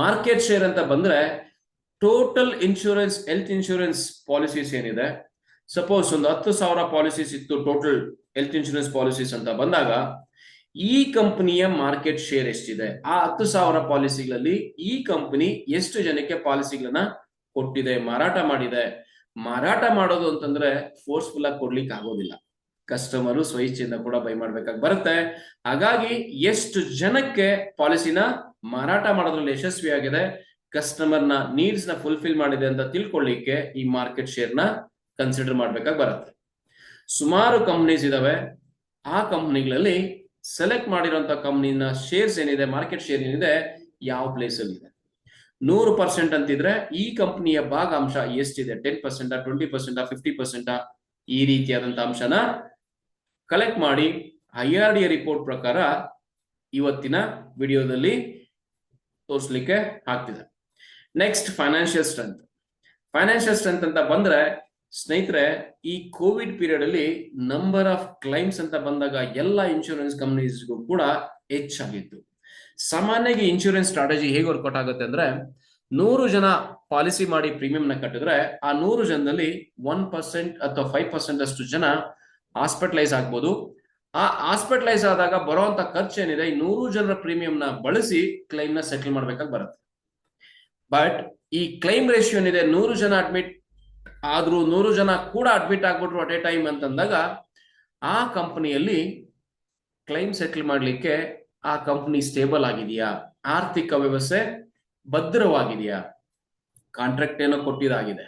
ಮಾರ್ಕೆಟ್ ಶೇರ್ ಅಂತ ಬಂದ್ರೆ total insurance, health insurance policies ಏನಿದೆ, ಸಪೋಸ್ ಒಂದು 10,000 ಪಾಲಿಸೀಸ್ ಇತ್ತು ಟೋಟಲ್ ಹೆಲ್ತ್ ಇನ್ಶೂರೆನ್ಸ್ ಪಾಲಿಸೀಸ್ ಅಂತ ಬಂದಾಗ ಈ ಕಂಪನಿಯ ಮಾರ್ಕೆಟ್ ಶೇರ್ ಎಷ್ಟಿದೆ, ಆ 10,000 ಪಾಲಿಸಿಗಳಲ್ಲಿ ಈ ಕಂಪನಿ ಎಷ್ಟು ಜನಕ್ಕೆ ಪಾಲಿಸಿಗಳನ್ನ ಕೊಟ್ಟಿದೆ, ಮಾರಾಟ ಮಾಡಿದೆ. ಮಾರಾಟ ಮಾಡೋದು ಅಂತಂದ್ರೆ ಫೋರ್ಸ್ಫುಲ್ ಆಗಿ ಕೊಡ್ಲಿಕ್ಕೆ ಆಗೋದಿಲ್ಲ, ಕಸ್ಟಮರು ಸ್ವಇಚ್ಛೆಯಿಂದ ಕೂಡ ಬೈ ಮಾಡ್ಬೇಕಾಗಿ ಬರುತ್ತೆ. ಹಾಗಾಗಿ ಎಷ್ಟು ಜನಕ್ಕೆ ಪಾಲಿಸಿನ ಮಾರಾಟ ಮಾಡೋದ್ರಲ್ಲಿ ಯಶಸ್ವಿಯಾಗಿದೆ, ಕಸ್ಟಮರ್ ನ ನೀಡ್ಸ್ ನ ಫುಲ್ಫಿಲ್ ಮಾಡಿದೆ ಅಂತ ತಿಳ್ಕೊಳ್ಳಿಕ್ಕೆ ಈ ಮಾರ್ಕೆಟ್ ಶೇರ್ ನ ಕನ್ಸಿಡರ್ ಮಾಡ್ಬೇಕಾಗಿ ಬರುತ್ತೆ. ಸುಮಾರು ಕಂಪ್ನೀಸ್ ಇದಾವೆ, ಆ ಕಂಪ್ನಿಗಳಲ್ಲಿ ಸೆಲೆಕ್ಟ್ ಮಾಡಿರುವಂತ ಕಂಪ್ನಿನ ಶೇರ್ಸ್ ಏನಿದೆ, ಮಾರ್ಕೆಟ್ ಶೇರ್ ಏನಿದೆ, ಯಾವ ಪ್ಲೇಸ್ ಅಲ್ಲಿ ಇದೆ. 100% ಅಂತಿದ್ರೆ ಈ ಕಂಪನಿಯ ಭಾಗಾಂಶ ಎಷ್ಟಿದೆ, 10%, 20%, 50%, ಈ ರೀತಿಯಾದಂತ ಅಂಶನ ಕಲೆಕ್ಟ್ ಮಾಡಿ IRDA ರಿಪೋರ್ಟ್ ಪ್ರಕಾರ ಇವತ್ತಿನ ವಿಡಿಯೋದಲ್ಲಿ ತೋರಿಸ್ಲಿಕ್ಕೆ ಆಗ್ತಿದೆ. Next financial strength. Financial strength ಅಂತ ಬಂದ್ರೆ ಸ್ನೇಹಿತರೆ, ಈ ಕೋವಿಡ್ ಪೀರಿಯಡ್ ಅಲ್ಲಿ ನಂಬರ್ ಆಫ್ ಕ್ಲೈಮ್ಸ್ ಅಂತ ಬಂದಾಗ ಎಲ್ಲ ಇನ್ಶೂರೆನ್ಸ್ ಕಂಪನೀಸ್ಗೂ ಕೂಡ ಹೆಚ್ಚಾಗಿತ್ತು. ಸಾಮಾನ್ಯವಾಗಿ ಇನ್ಶೂರೆನ್ಸ್ ಸ್ಟ್ರಾಟಜಿ ಹೇಗೆ ವರ್ಕೌಟ್ ಆಗುತ್ತೆ ಅಂದ್ರೆ, 100 ಜನ ಪಾಲಿಸಿ ಮಾಡಿ ಪ್ರೀಮಿಯಂ ನ ಕಟ್ಟಿದ್ರೆ ಆ 100 ಜನದಲ್ಲಿ 1% ಅಥವಾ 5% ಅಷ್ಟು ಜನ ಹಾಸ್ಪಿಟಲೈಸ್ ಆಗ್ಬೋದು. ಆ ಹಾಸ್ಪಿಟಲೈಸ್ ಆದಾಗ ಬರುವಂತ ಖರ್ಚು ಏನಿದೆ, ಈ 100 ಜನರ ಪ್ರೀಮಿಯಂ ನ ಬಳಸಿ ಕ್ಲೈಮ್ ನ ಸೆಟಲ್ ಮಾಡ್ಬೇಕಾಗಿ ಬರುತ್ತೆ. ಬಟ್ ಈ ಕ್ಲೈಮ್ ರೇಷಿಯೋ ಏನಿದೆ, 100 ಜನ ಅಡ್ಮಿಟ್ ಆದ್ರೂ 100 ಜನ ಕೂಡ ಅಡ್ಮಿಟ್ ಆಗ್ಬಿಟ್ರು ಅಟ್ ಎ ಟೈಮ್ ಅಂತಂದಾಗ ಆ ಕಂಪನಿಯಲ್ಲಿ ಕ್ಲೈಮ್ ಸೆಟಲ್ ಮಾಡ್ಲಿಕ್ಕೆ ಆ ಕಂಪನಿ ಸ್ಟೇಬಲ್ ಆಗಿದೆಯಾ, ಆರ್ಥಿಕ ವ್ಯವಸ್ಥೆ ಭದ್ರವಾಗಿದೆಯಾ, ಕಾಂಟ್ರಾಕ್ಟ್ ಏನೋ ಕೊಟ್ಟಿದಾಗಿದೆ,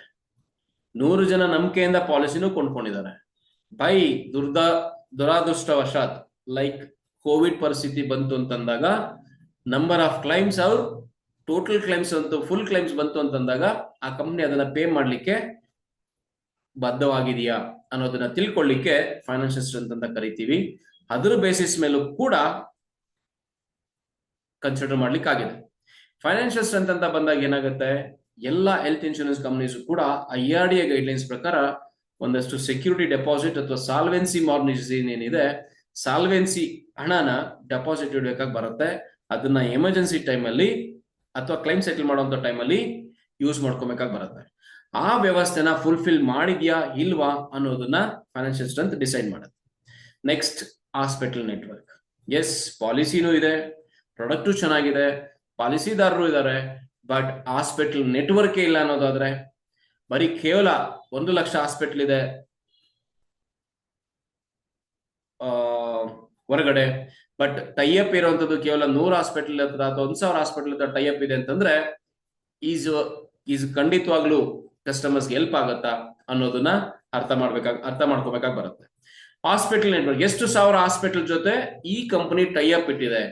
100 ಜನ ನಂಬಿಕೆಯಿಂದ ಪಾಲಿಸಿನೂ ಕೊಂಡ್ಕೊಂಡಿದ್ದಾರೆ. ಬೈ ದುರಾದೃಷ್ಟವಶಾತ್ ಲೈಕ್ ಕೋವಿಡ್ ಪರಿಸ್ಥಿತಿ ಬಂತು ಅಂತಂದಾಗ ನಂಬರ್ ಆಫ್ ಕ್ಲೈಮ್ಸ್ ಅವ್ರು ಟೋಟಲ್ ಕ್ಲೈಮ್ಸ್ ಅಂತೂ ಫುಲ್ ಕ್ಲೈಮ್ಸ್ ಬಂತು ಅಂತಂದಾಗ ಆ ಕಂಪ್ನಿ ಅದನ್ನ ಪೇ ಮಾಡ್ಲಿಕ್ಕೆ ಬದ್ಧವಾಗಿದೆಯಾ ಅನ್ನೋದನ್ನ ತಿಳ್ಕೊಳ್ಳಿಕ್ಕೆ ಫೈನಾನ್ಷಿಯಲ್ ಸ್ಟ್ರೆಂತ್ ಅಂತ ಕರಿತೀವಿ. ಅದರ ಬೇಸಿಸ್ ಮೇಲೂ ಕೂಡ ಕನ್ಸಿಡರ್ ಮಾಡ್ಲಿಕ್ಕೆ ಆಗಿದೆ. ಫೈನಾನ್ಷಿಯಲ್ ಸ್ಟ್ರೆಂತ್ ಅಂತ ಬಂದಾಗ ಏನಾಗುತ್ತೆ, ಎಲ್ಲ ಹೆಲ್ತ್ ಇನ್ಶೂರೆನ್ಸ್ ಕಂಪನೀಸ್ ಕೂಡ IRDA ಗೈಡ್ಲೈನ್ಸ್ ಪ್ರಕಾರ ಒಂದಷ್ಟು ಸೆಕ್ಯೂರಿಟಿ ಡೆಪಾಸಿಟ್ ಅಥವಾ ಸಾಲ್ವೆನ್ಸಿ ಮಾರ್ನಿಜನ್ ಏನಿದೆ, ಸಾಲ್ವೆನ್ಸಿ ಹಣನ ಡೆಪಾಸಿಟ್ ಇಡಬೇಕಾಗಿ ಬರುತ್ತೆ. ಅದನ್ನ ಎಮರ್ಜೆನ್ಸಿ ಟೈಮಲ್ಲಿ ಅಥವಾ ಕ್ಲೈಮ್ ಸೆಟಲ್ ಮಾಡುವಂತ ಟೈಮಲ್ಲಿ ಯೂಸ್ ಮಾಡ್ಕೊಬೇಕಾಗಿ ಬರುತ್ತೆ. ಆ ವ್ಯವಸ್ಥೆನ ಫುಲ್ಫಿಲ್ ಮಾಡಿದ್ಯಾ ಇಲ್ವಾ ಅನ್ನೋದನ್ನ ಫೈನಾನ್ಷಿಯಲ್ ಸ್ಟ್ರೆಂತ್ ಡಿಸೈಡ್ ಮಾಡುತ್ತೆ. Next, hospital network. ಎಸ್, ಪಾಲಿಸಿನೂ ಇದೆ, ಪ್ರಾಡಕ್ಟು ಚೆನ್ನಾಗಿದೆ, ಪಾಲಿಸಿದಾರರು ಇದ್ದಾರೆ, ಬಟ್ ಹಾಸ್ಪಿಟಲ್ ನೆಟ್ವರ್ಕ್ ಇಲ್ಲ ಅನ್ನೋದಾದ್ರೆ ಬರೀ ಕೇವಲ 1 ಲಕ್ಷ ಹಾಸ್ಪಿಟಲ್ ಇದೆ ಹೊರಗಡೆ, ಬಟ್ ಟೈಅಪ್ ಇರುವಂತದ್ದು ಕೇವಲ 100 ಹಾಸ್ಪಿಟಲ್ ಹತ್ರ ಅಥವಾ 1,000 ಹಾಸ್ಪಿಟಲ್ ಹತ್ರ ಟೈಅಪ್ ಇದೆ ಅಂತಂದ್ರೆ ಈಸ್ ಖಂಡಿತವಾಗ್ಲೂ ಕಸ್ಟಮರ್ಸ್ಗೆ ಹೆಲ್ಪ್ ಆಗತ್ತಾ ಅನ್ನೋದನ್ನ ಅರ್ಥ ಮಾಡ್ಕೋಬೇಕಾಗಿ ಬರುತ್ತೆ. ಹಾಸ್ಪಿಟಲ್ ನೆಟ್ವರ್ಕ್, ಎಷ್ಟು ಸಾವಿರ ಹಾಸ್ಪಿಟಲ್ ಜೊತೆ ಈ ಕಂಪನಿ ಟೈಅಪ್ ಇಟ್ಟಿದೆ.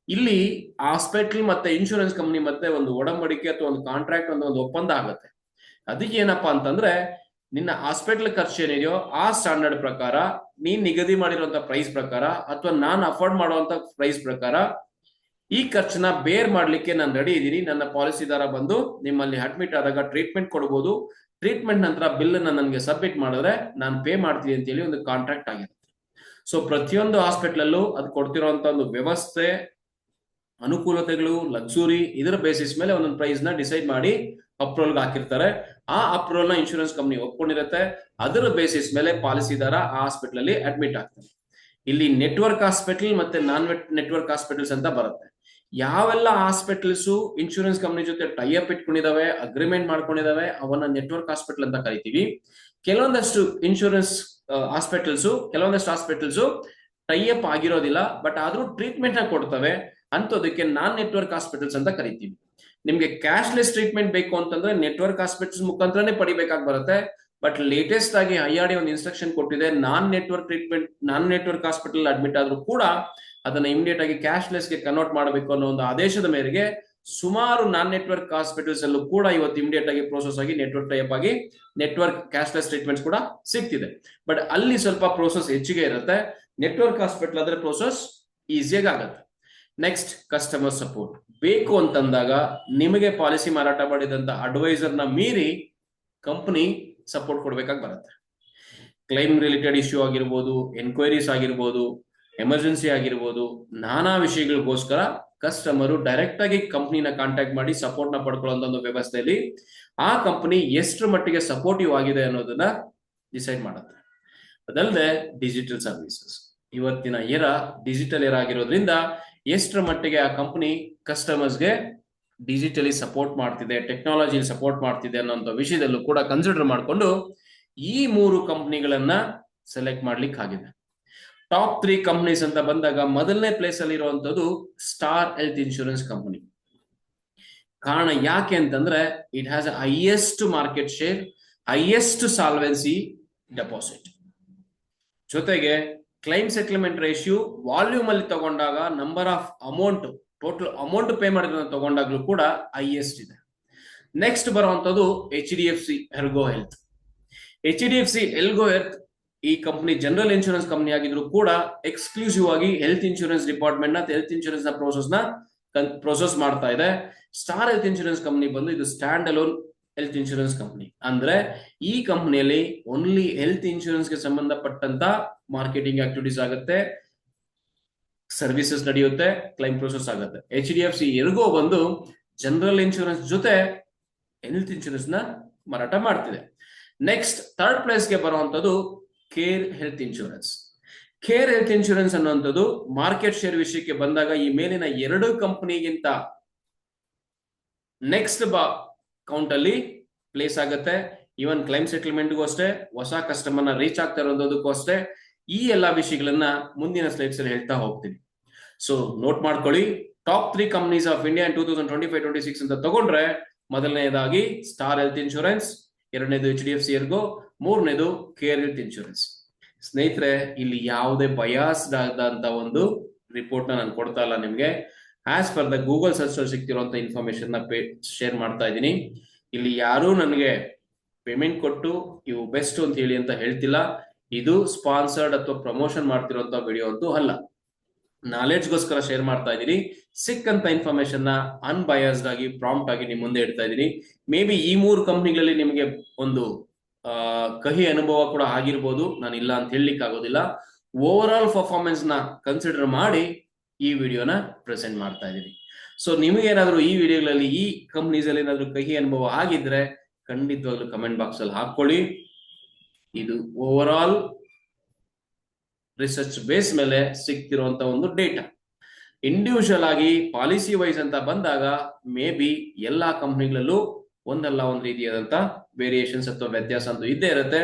ಇಲ್ಲಿ ಹಾಸ್ಪಿಟಲ್ ಮತ್ತೆ ಇನ್ಶೂರೆನ್ಸ್ ಕಂಪನಿ ಮತ್ತೆ ಒಂದು ಒಡಂಬಡಿಕೆ ಅಥವಾ ಒಂದು ಕಾಂಟ್ರಾಕ್ಟ್ ಒಂದು ಒಪ್ಪಂದ ಆಗುತ್ತೆ. ಅದಕ್ಕೆ ಏನಪ್ಪಾ ಅಂತಂದ್ರೆ, ನಿನ್ನ ಹಾಸ್ಪಿಟಲ್ ಖರ್ಚು ಏನಿದೆಯೋ ಆ ಸ್ಟ್ಯಾಂಡರ್ಡ್ ಪ್ರಕಾರ, ನೀನ್ ನಿಗದಿ ಮಾಡಿರುವಂತ ಪ್ರೈಸ್ ಪ್ರಕಾರ ಅಥವಾ ನಾನ್ ಅಫೋರ್ಡ್ ಮಾಡುವಂತ ಪ್ರೈಸ್ ಪ್ರಕಾರ ಈ ಖರ್ಚನ್ನ ಬೇರ್ ಮಾಡ್ಲಿಕ್ಕೆ ನಾನು ರೆಡಿ ಇದ್ದೀನಿ. ನನ್ನ ಪಾಲಿಸಿದಾರ ಬಂದು ನಿಮ್ಮಲ್ಲಿ ಅಡ್ಮಿಟ್ ಆದಾಗ ಟ್ರೀಟ್ಮೆಂಟ್ ಕೊಡ್ಬೋದು, ಟ್ರೀಟ್ಮೆಂಟ್ ನಂತರ ಬಿಲ್ ನನಗೆ ಸಬ್ಮಿಟ್ ಮಾಡಿದ್ರೆ ನಾನು ಪೇ ಮಾಡ್ತೀನಿ ಅಂತ ಹೇಳಿ ಒಂದು ಕಾಂಟ್ರಾಕ್ಟ್ ಆಗಿರುತ್ತೆ. ಸೊ ಪ್ರತಿಯೊಂದು ಹಾಸ್ಪಿಟಲ್ ಅಲ್ಲೂ ಅದು ಕೊಡ್ತಿರುವಂತ ಒಂದು ವ್ಯವಸ್ಥೆ, ಅನುಕೂಲತೆಗಳು, ಲಕ್ಸುರಿ, ಇದರ ಬೇಸಿಸ್ ಮೇಲೆ ಒಂದೊಂದು ಪ್ರೈಸ್ ನ ಡಿಸೈಡ್ ಮಾಡಿ ಅಪ್ರೂವಲ್ ಹಾಕಿರ್ತಾರೆ. ಆ ಅಪ್ರೂವಲ್ ನ ಇನ್ಶೂರೆನ್ಸ್ ಕಂಪನಿ ಒಪ್ಕೊಂಡಿರುತ್ತೆ. ಅದರ ಬೇಸಿಸ್ ಮೇಲೆ ಪಾಲಿಸಿದಾರ ಆ ಹಾಸ್ಪಿಟಲ್ ಅಲ್ಲಿ ಅಡ್ಮಿಟ್ ಆಗ್ತಾರೆ. ಇಲ್ಲಿ ನೆಟ್ವರ್ಕ್ ಹಾಸ್ಪಿಟಲ್ ಮತ್ತೆ ನಾನ್ ನೆಟ್ವರ್ಕ್ ಹಾಸ್ಪಿಟಲ್ಸ್ ಅಂತ ಬರುತ್ತೆ. ಯಾವೆಲ್ಲ ಹಾಸ್ಪಿಟಲ್ಸ್ ಇನ್ಶೂರೆನ್ಸ್ ಕಂಪನಿ ಜೊತೆ ಟೈಅಪ್ ಇಟ್ಕೊಂಡಿದಾವೆ, ಅಗ್ರಿಮೆಂಟ್ ಮಾಡ್ಕೊಂಡಿದಾವೆ, ಅವನ್ನ ನೆಟ್ವರ್ಕ್ ಹಾಸ್ಪಿಟಲ್ ಅಂತ ಕರಿತೀವಿ. ಕೆಲವೊಂದಷ್ಟು ಇನ್ಶೂರೆನ್ಸ್ ಕೆಲವೊಂದಷ್ಟು ಹಾಸ್ಪಿಟಲ್ಸ್ ಟೈಅಪ್ ಆಗಿರೋದಿಲ್ಲ, ಬಟ್ ಆದ್ರೂ ಟ್ರೀಟ್ಮೆಂಟ್ ನ ಕೊಡ್ತವೆ, ಅಂತದಕ್ಕೆ ನಾನ್ ನೆಟ್ವರ್ಕ್ ಹಾಸ್ಪಿಟಲ್ಸ್ ಅಂತ ಕರಿತೀವಿ. ನಿಮ್ಗೆ ಕ್ಯಾಶ್ಲೆಸ್ ಟ್ರೀಟ್ಮೆಂಟ್ ಬೇಕು ಅಂತಂದ್ರೆ ನೆಟ್ವರ್ಕ್ ಹಾಸ್ಪಿಟಲ್ಸ್ ಮುಖಾಂತರನೇ ಪಡಿಬೇಕಾಗಿ ಬರುತ್ತೆ. ಬಟ್ ಲೇಟೆಸ್ಟ್ ಆಗಿ IRDA ಒಂದು ಇನ್ಸ್ಟ್ರಕ್ಷನ್ ಕೊಟ್ಟಿದೆ, ನಾನ್ ನೆಟ್ವರ್ಕ್ ಹಾಸ್ಪಿಟಲ್ ಅಡ್ಮಿಟ್ ಆದ್ರೂ ಕೂಡ ಅದನ್ನ ಇಮಿಡಿಯೇಟ್ ಆಗಿ ಕ್ಯಾಶ್ಲೆಸ್ ಗೆ ಕನ್ವರ್ಟ್ ಮಾಡಬೇಕು ಅನ್ನೋ ಒಂದು ಆದೇಶದ ಮೇರೆಗೆ ಸುಮಾರು ನಾನ್ ನೆಟ್ವರ್ಕ್ ಹಾಸ್ಪಿಟಲ್ಸ್ ಅಲ್ಲೂ ಕೂಡ ಇವತ್ತು ಇಮಿಡಿಯೇಟ್ ಆಗಿ ಪ್ರೋಸೆಸ್ ಆಗಿ ನೆಟ್ವರ್ಕ್ ಟೈಪ್ ಆಗಿ ನೆಟ್ವರ್ಕ್ ಕ್ಯಾಶ್ಲೆಸ್ ಟ್ರೀಟ್ಮೆಂಟ್ಸ್ ಕೂಡ ಸಿಗ್ತಿದೆ. ಬಟ್ ಅಲ್ಲಿ ಸ್ವಲ್ಪ ಪ್ರೋಸೆಸ್ ಹೆಚ್ಚಿಗೆ ಇರುತ್ತೆ. ನೆಟ್ವರ್ಕ್ ಹಾಸ್ಪಿಟಲ್ ಆದ್ರೆ ಪ್ರೋಸೆಸ್ ಈಸಿಯಾಗಿ ಆಗುತ್ತೆ. Next, customer support. ಬೇಕು ಅಂತಂದಾಗ ನಿಮಗೆ ಪಾಲಿಸಿ ಮಾರಾಟ ಮಾಡಿದಂತ ಅಡ್ವೈಸರ್ ನ ಮೀರಿ ಕಂಪನಿ ಸಪೋರ್ಟ್ ಕೊಡ್ಬೇಕಾಗಿ ಬರುತ್ತೆ. ಕ್ಲೈಮ್ ರಿಲೇಟೆಡ್ ಇಶ್ಯೂ ಆಗಿರ್ಬೋದು, ಎನ್ಕ್ವೈರೀಸ್ ಆಗಿರ್ಬೋದು, ಎಮರ್ಜೆನ್ಸಿ ಆಗಿರ್ಬೋದು, ನಾನಾ ವಿಷಯಗಳಿಗೋಸ್ಕರ ಕಸ್ಟಮರು ಡೈರೆಕ್ಟ್ ಆಗಿ ಕಂಪನಿನ ಕಾಂಟ್ಯಾಕ್ಟ್ ಮಾಡಿ ಸಪೋರ್ಟ್ ನ ಪಡ್ಕೊಳ್ಳುವಂತ ಒಂದು ವ್ಯವಸ್ಥೆಯಲ್ಲಿ ಆ ಕಂಪನಿ ಎಷ್ಟರ ಮಟ್ಟಿಗೆ ಸಪೋರ್ಟಿವ್ ಆಗಿದೆ ಅನ್ನೋದನ್ನ ಡಿಸೈಡ್ ಮಾಡುತ್ತೆ. ಅದಲ್ಲದೆ ಡಿಜಿಟಲ್ ಸರ್ವಿಸಸ್, ಇವತ್ತಿನ ಡಿಜಿಟಲ್ ಆಗಿರೋದ್ರಿಂದ ಎಷ್ಟರ ಮಟ್ಟಿಗೆ ಆ ಕಂಪನಿ ಕಸ್ಟಮರ್ಸ್ಗೆ ಡಿಜಿಟಲಿ ಸಪೋರ್ಟ್ ಮಾಡ್ತಿದೆ, ಟೆಕ್ನಾಲಜಿ ಸಪೋರ್ಟ್ ಮಾಡ್ತಿದೆ ಅನ್ನೋ ವಿಷಯದಲ್ಲೂ ಕೂಡ ಕನ್ಸಿಡರ್ ಮಾಡಿಕೊಂಡು ಈ 3 ಕಂಪನಿಗಳನ್ನ ಸೆಲೆಕ್ಟ್ ಮಾಡ್ಲಿಕ್ಕೆ ಆಗಿದೆ. ಟಾಪ್ 3 ಕಂಪನೀಸ್ ಅಂತ ಬಂದಾಗ ಮೊದಲನೇ ಪ್ಲೇಸ್ ಅಲ್ಲಿ ಇರುವಂತದ್ದು ಸ್ಟಾರ್ ಹೆಲ್ತ್ ಇನ್ಶೂರೆನ್ಸ್ ಕಂಪನಿ. ಕಾರಣ ಯಾಕೆ ಅಂತಂದ್ರೆ it has highest market share, highest solvency deposit, ಜೊತೆಗೆ ಕ್ಲೈಮ್ ಸೆಟಲ್ಮೆಂಟ್ ರೇಷಿಯೋ ವಾಲ್ಯೂಮ್ ಅಲ್ಲಿ ತಗೊಂಡಾಗ number of amount, total amount pay ಮಾಡಿರೋದನ್ನ ತಗೊಂಡಾಗ್ಲೂ ಕೂಡ ಹೈಯೆಸ್ಟ್ ಇದೆ. ನೆಕ್ಸ್ಟ್ ಬರುವಂತದ್ದು HDFC Ergo health. HDFC Ergo health ಈ ಕಂಪನಿ ಜನರಲ್ ಇನ್ಶೂರೆನ್ಸ್ ಕಂಪನಿ ಆಗಿದ್ರು ಕೂಡ ಎಕ್ಸ್ಕ್ಲೂಸಿವ್ ಆಗಿ ಹೆಲ್ತ್ ಇನ್ಶೂರೆನ್ಸ್ ಡಿಪಾರ್ಟ್ಮೆಂಟ್ ನ ಹೆಲ್ತ್ ಇನ್ಶೂರೆನ್ಸ್ ನ ಪ್ರೋಸೆಸ್ ಮಾಡ್ತಾ ಇದೆ. ಸ್ಟಾರ್ ಹೆಲ್ತ್ ಇನ್ಶೂರೆನ್ಸ್ ಕಂಪನಿ ಬಂದು ಇದು standalone health insurance company. ಅಂದ್ರೆ ಈ ಕಂಪನಿಯಲ್ಲಿ ಓನ್ಲಿ ಹೆಲ್ತ್ ಇನ್ಶೂರೆನ್ಸ್ ಗೆ ಸಂಬಂಧಪಟ್ಟಂತ ಮಾರ್ಕೆಟಿಂಗ್ ಆಕ್ಟಿವಿಟೀಸ್ ಆಗುತ್ತೆ, ಸರ್ವಿಸಸ್ ನಡೆಯುತ್ತೆ, ಕ್ಲೈಮ್ ಪ್ರೋಸೆಸ್ ಆಗುತ್ತೆ. HDFC ಎರ್ಗೋ ಬಂದು ಜನರಲ್ ಇನ್ಶೂರೆನ್ಸ್ ಜೊತೆ ಹೆಲ್ತ್ ಇನ್ಶೂರೆನ್ಸ್ ನ ಮಾರಾಟ ಮಾಡ್ತಿದೆ. ನೆಕ್ಸ್ಟ್ ಥರ್ಡ್ ಪ್ಲೇಸ್ ಗೆ ಬರುವಂತದ್ದು Care health insurance. Care health insurance ಅನ್ನುವಂಥದ್ದು ಮಾರ್ಕೆಟ್ ಶೇರ್ ವಿಷಯಕ್ಕೆ ಬಂದಾಗ ಈ ಮೇಲಿನ 2 ಕಂಪನಿಗಿಂತ ನೆಕ್ಸ್ಟ್ ಅಕೌಂಟ್ ಅಲ್ಲಿ ಪ್ಲೇಸ್ ಆಗುತ್ತೆ. ಈವನ್ ಕ್ಲೈಮ್ ಸೆಟಲ್ಮೆಂಟ್ಗೂ ಅಷ್ಟೇ, ಹೊಸ ಕಸ್ಟಮರ್ನ ರೀಚ್ ಆಗ್ತಾ ಇರೋದಕ್ಕೂ ಅಷ್ಟೇ. ಈ ಎಲ್ಲಾ ವಿಷಯಗಳನ್ನ ಮುಂದಿನ ಸ್ಲೈಡ್ಸ್ ಅಲ್ಲಿ ಹೇಳ್ತಾ ಹೋಗ್ತೀನಿ. ಸೊ ನೋಟ್ ಮಾಡ್ಕೊಳ್ಳಿ. Top 3 companies of India in 2025-26 ಅಂತ ತಗೊಂಡ್ರೆ, ಮೊದಲನೇದಾಗಿ ಸ್ಟಾರ್ ಹೆಲ್ತ್ ಇನ್ಶೂರೆನ್ಸ್, ಎರಡನೇದು HDFC ಎರ್ಗೋ, ಮೂರನೇದು ಕೇರ್ ಹೆಲ್ತ್ ಇನ್ಶೂರೆನ್ಸ್. ಸ್ನೇಹಿತರೆ, ಇಲ್ಲಿ ಯಾವುದೇ ಬಯಾಸ್ಡ್ ಆದಂತ ಒಂದು ರಿಪೋರ್ಟ್ ನಾನು ಕೊಡ್ತಾ ಇಲ್ಲ ನಿಮ್ಗೆ. As per the Google search ಅಲ್ಲಿ ಸಿಗ್ತಿರುವಂತ ಇನ್ಫಾರ್ಮೇಶನ್ ನ ಶೇರ್ ಮಾಡ್ತಾ ಇದ್ದೀನಿ. ಇಲ್ಲಿ ಯಾರು ನನಗೆ ಪೇಮೆಂಟ್ ಕೊಟ್ಟು ಇವು ಬೆಸ್ಟ್ ಅಂತ ಹೇಳಿ ಅಂತ ಹೇಳ್ತಿಲ್ಲ. ಇದು ಸ್ಪಾನ್ಸರ್ಡ್ ಅಥವಾ ಪ್ರಮೋಷನ್ ಮಾಡ್ತಿರುವಂತ ವಿಡಿಯೋ ಅಂತೂ ಅಲ್ಲ. ನಾಲೆಡ್ಜ್ಗೋಸ್ಕರ ಶೇರ್ ಮಾಡ್ತಾ ಇದ್ದೀನಿ. ಸಿಕ್ಕಂತ ಇನ್ಫಾರ್ಮೇಶನ್ ನ ಅನ್ಬಯಾಸ್ಡ್ ಆಗಿ ಪ್ರಾಂಪ್ಟ್ ಆಗಿ ನಿಮ್ ಮುಂದೆ ಇಡ್ತಾ ಇದ್ದೀನಿ. ಮೇ ಬಿ ಈ 3 ಕಂಪ್ನಿಗಳಲ್ಲಿ ನಿಮಗೆ ಒಂದು ಕಹಿ ಅನುಭವ ಕೂಡ ಆಗಿರ್ಬೋದು, ನಾನು ಇಲ್ಲ ಅಂತ ಹೇಳಲಿಕ್ಕೆ ಆಗೋದಿಲ್ಲ. ಓವರ್ ಆಲ್ ಪರ್ಫಾರ್ಮೆನ್ಸ್ ನ ಕನ್ಸಿಡರ್ ಮಾಡಿ ಈ ವಿಡಿಯೋನ ಪ್ರೆಸೆಂಟ್ ಮಾಡ್ತಾ ಇದ್ದೀನಿ. ಸೊ ನಿಮಗೇನಾದ್ರೂ ಈ ವಿಡಿಯೋಗಳಲ್ಲಿ ಈ ಕಂಪ್ನೀಸ್ ಅಲ್ಲಿ ಏನಾದ್ರೂ ಕಹಿ ಅನುಭವ ಆಗಿದ್ರೆ ಖಂಡಿತವಾಗ್ಲೂ ಕಮೆಂಟ್ ಬಾಕ್ಸ್ ಅಲ್ಲಿ ಹಾಕೊಳ್ಳಿ. ಇದು ಓವರ್ ಆಲ್ ರಿಸರ್ಚ್ ಬೇಸ್ ಮೇಲೆ ಸಿಗ್ತಿರುವಂತ ಒಂದು ಡೇಟಾ. ಇಂಡಿವಿಜುವಲ್ ಆಗಿ ಪಾಲಿಸಿ ವೈಸ್ ಅಂತ ಬಂದಾಗ ಮೇ ಬಿ ಎಲ್ಲಾ ಕಂಪ್ನಿಗಳಲ್ಲೂ ಒಂದಲ್ಲ ಒಂದ್ ರೀತಿಯಾದಂತ ವೇರಿಯೇಷನ್ಸ್ ಅಥವಾ ವ್ಯತ್ಯಾಸ ಅಂತೂ ಇದ್ದೇ ಇರುತ್ತೆ.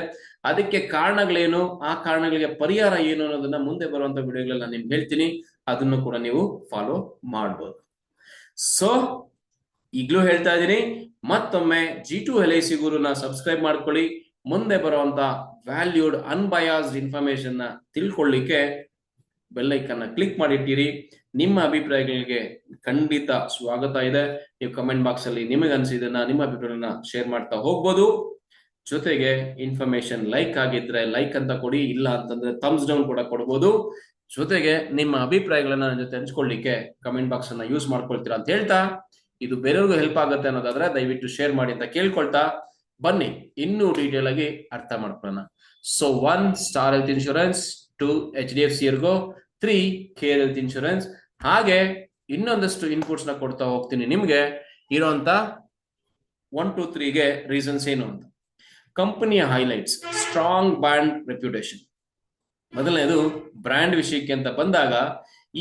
ಅದಕ್ಕೆ ಕಾರಣಗಳೇನು, ಆ ಕಾರಣಗಳಿಗೆ ಪರಿಹಾರ ಏನು ಅನ್ನೋದನ್ನ ಮುಂದೆ ಬರುವಂತ ವಿಡಿಯೋಗಳಲ್ಲಿ ನಾನು ನಿಮ್ಗೆ ಹೇಳ್ತೀನಿ. ಅದನ್ನು ಕೂಡ ನೀವು ಫಾಲೋ ಮಾಡ್ಬೋದು. ಸೊ ಈಗಲೂ ಹೇಳ್ತಾ ಇದ್ದೀನಿ, ಮತ್ತೊಮ್ಮೆ G2 LIC ಗುರುನ ಸಬ್ಸ್ಕ್ರೈಬ್ ಮಾಡ್ಕೊಳ್ಳಿ. ಮುಂದೆ ಬರುವಂತ ವ್ಯಾಲ್ಯೂಡ್ ಅನ್ಬಯಾಸ್ಡ್ ಇನ್ಫಾರ್ಮೇಶನ್ ನ ತಿಳ್ಕೊಳ್ಳಿಕ್ಕೆ ಬೆಲ್ ಐಕನ್ ನ ಕ್ಲಿಕ್ ಮಾಡಿಟ್ಟಿರಿ. ನಿಮ್ಮ ಅಭಿಪ್ರಾಯಗಳಿಗೆ ಖಂಡಿತ ಸ್ವಾಗತ ಇದೆ. ನೀವು ಕಮೆಂಟ್ ಬಾಕ್ಸ್ ಅಲ್ಲಿ ನಿಮಗೆ ಅನಿಸಿದನ್ನ, ನಿಮ್ಮ ಅಭಿಪ್ರಾಯನ ಶೇರ್ ಮಾಡ್ತಾ ಹೋಗ್ಬೋದು. ಜೊತೆಗೆ ಇನ್ಫಾರ್ಮೇಶನ್ ಲೈಕ್ ಆಗಿದ್ರೆ ಲೈಕ್ ಅಂತ ಕೊಡಿ, ಇಲ್ಲ ಅಂತಂದ್ರೆ ಥಮ್ಸ್ ಡೌನ್ ಕೂಡ ಕೊಡ್ಬೋದು. ಜೊತೆಗೆ ನಿಮ್ಮ ಅಭಿಪ್ರಾಯಗಳನ್ನ ನನ್ನ ಜೊತೆ ಹಂಚ್ಕೊಳ್ಳಿಕ್ಕೆ ಕಮೆಂಟ್ ಬಾಕ್ಸ್ ಅನ್ನ ಯೂಸ್ ಮಾಡ್ಕೊಳ್ತೀರಾ ಅಂತ ಹೇಳ್ತಾ, ಇದು ಬೇರೆಯವ್ರಿಗೂ ಹೆಲ್ಪ್ ಆಗುತ್ತೆ ಅನ್ನೋದಾದ್ರೆ ದಯವಿಟ್ಟು ಶೇರ್ ಮಾಡಿ ಅಂತ ಕೇಳ್ಕೊಳ್ತಾ, ಬನ್ನಿ ಇನ್ನೂ ಡೀಟೇಲ್ ಆಗಿ ಅರ್ಥ ಮಾಡ್ಕೊಳ್ಳೋಣ. So 1 star health insurance, 2 HDFC ಎರ್ಗೋ, 3 care health insurance. ಹಾಗೆ ಇನ್ನೊಂದಷ್ಟು ಇನ್ಪುಟ್ಸ್ ನ ಕೊಡ್ತಾ ಹೋಗ್ತೀನಿ ನಿಮ್ಗೆ ಇರುವಂತ 1 2 3ಗೆ ರೀಸನ್ಸ್ ಏನು ಅಂತ. ಕಂಪನಿಯ ಹೈಲೈಟ್ಸ್: ಸ್ಟ್ರಾಂಗ್ ಬ್ರ್ಯಾಂಡ್ ರೆಪ್ಯುಟೇಷನ್. ಮೊದಲನೇದು ಬ್ರ್ಯಾಂಡ್ ವಿಷಯಕ್ಕೆ ಅಂತ ಬಂದಾಗ,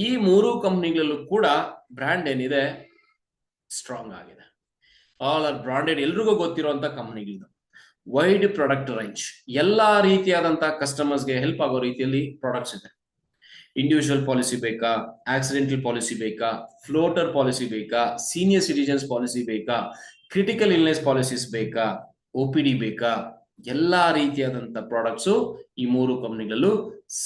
ಈ 3 ಕಂಪನಿಗಳಲ್ಲೂ ಕೂಡ ಬ್ರ್ಯಾಂಡ್ ಏನಿದೆ ಸ್ಟ್ರಾಂಗ್ ಆಗಿದೆ. ಆಲ್ ಆರ್ ಬ್ರಾಂಡೆಡ್, ಎಲ್ರಿಗೂ ಗೊತ್ತಿರುವಂತ ಕಂಪನಿಗಳು. ವೈಡ್ ಪ್ರಾಡಕ್ಟ್ ರೇಂಜ್, ಎಲ್ಲಾ ರೀತಿಯಾದಂತಹ ಕಸ್ಟಮರ್ಸ್ಗೆ ಹೆಲ್ಪ್ ಆಗೋ ರೀತಿಯಲ್ಲಿ ಪ್ರಾಡಕ್ಟ್ಸ್ ಇದೆ. ಇಂಡಿವಿಜುವಲ್ ಪಾಲಿಸಿ ಬೇಕಾ, ಆಕ್ಸಿಡೆಂಟಲ್ ಪಾಲಿಸಿ ಬೇಕಾ, ಫ್ಲೋಟರ್ ಪಾಲಿಸಿ ಬೇಕಾ, ಸೀನಿಯರ್ ಸಿಟಿಜನ್ಸ್ ಪಾಲಿಸಿ ಬೇಕಾ, ಕ್ರಿಟಿಕಲ್ ಇಲ್ನೆಸ್ ಪಾಲಿಸೀಸ್ ಬೇಕಾ, OPD ಬೇಕಾ, ಎಲ್ಲಾ ರೀತಿಯಾದಂತ ಪ್ರಾಡಕ್ಟ್ಸ್ ಈ 3 ಕಂಪನಿಗಳಲ್ಲೂ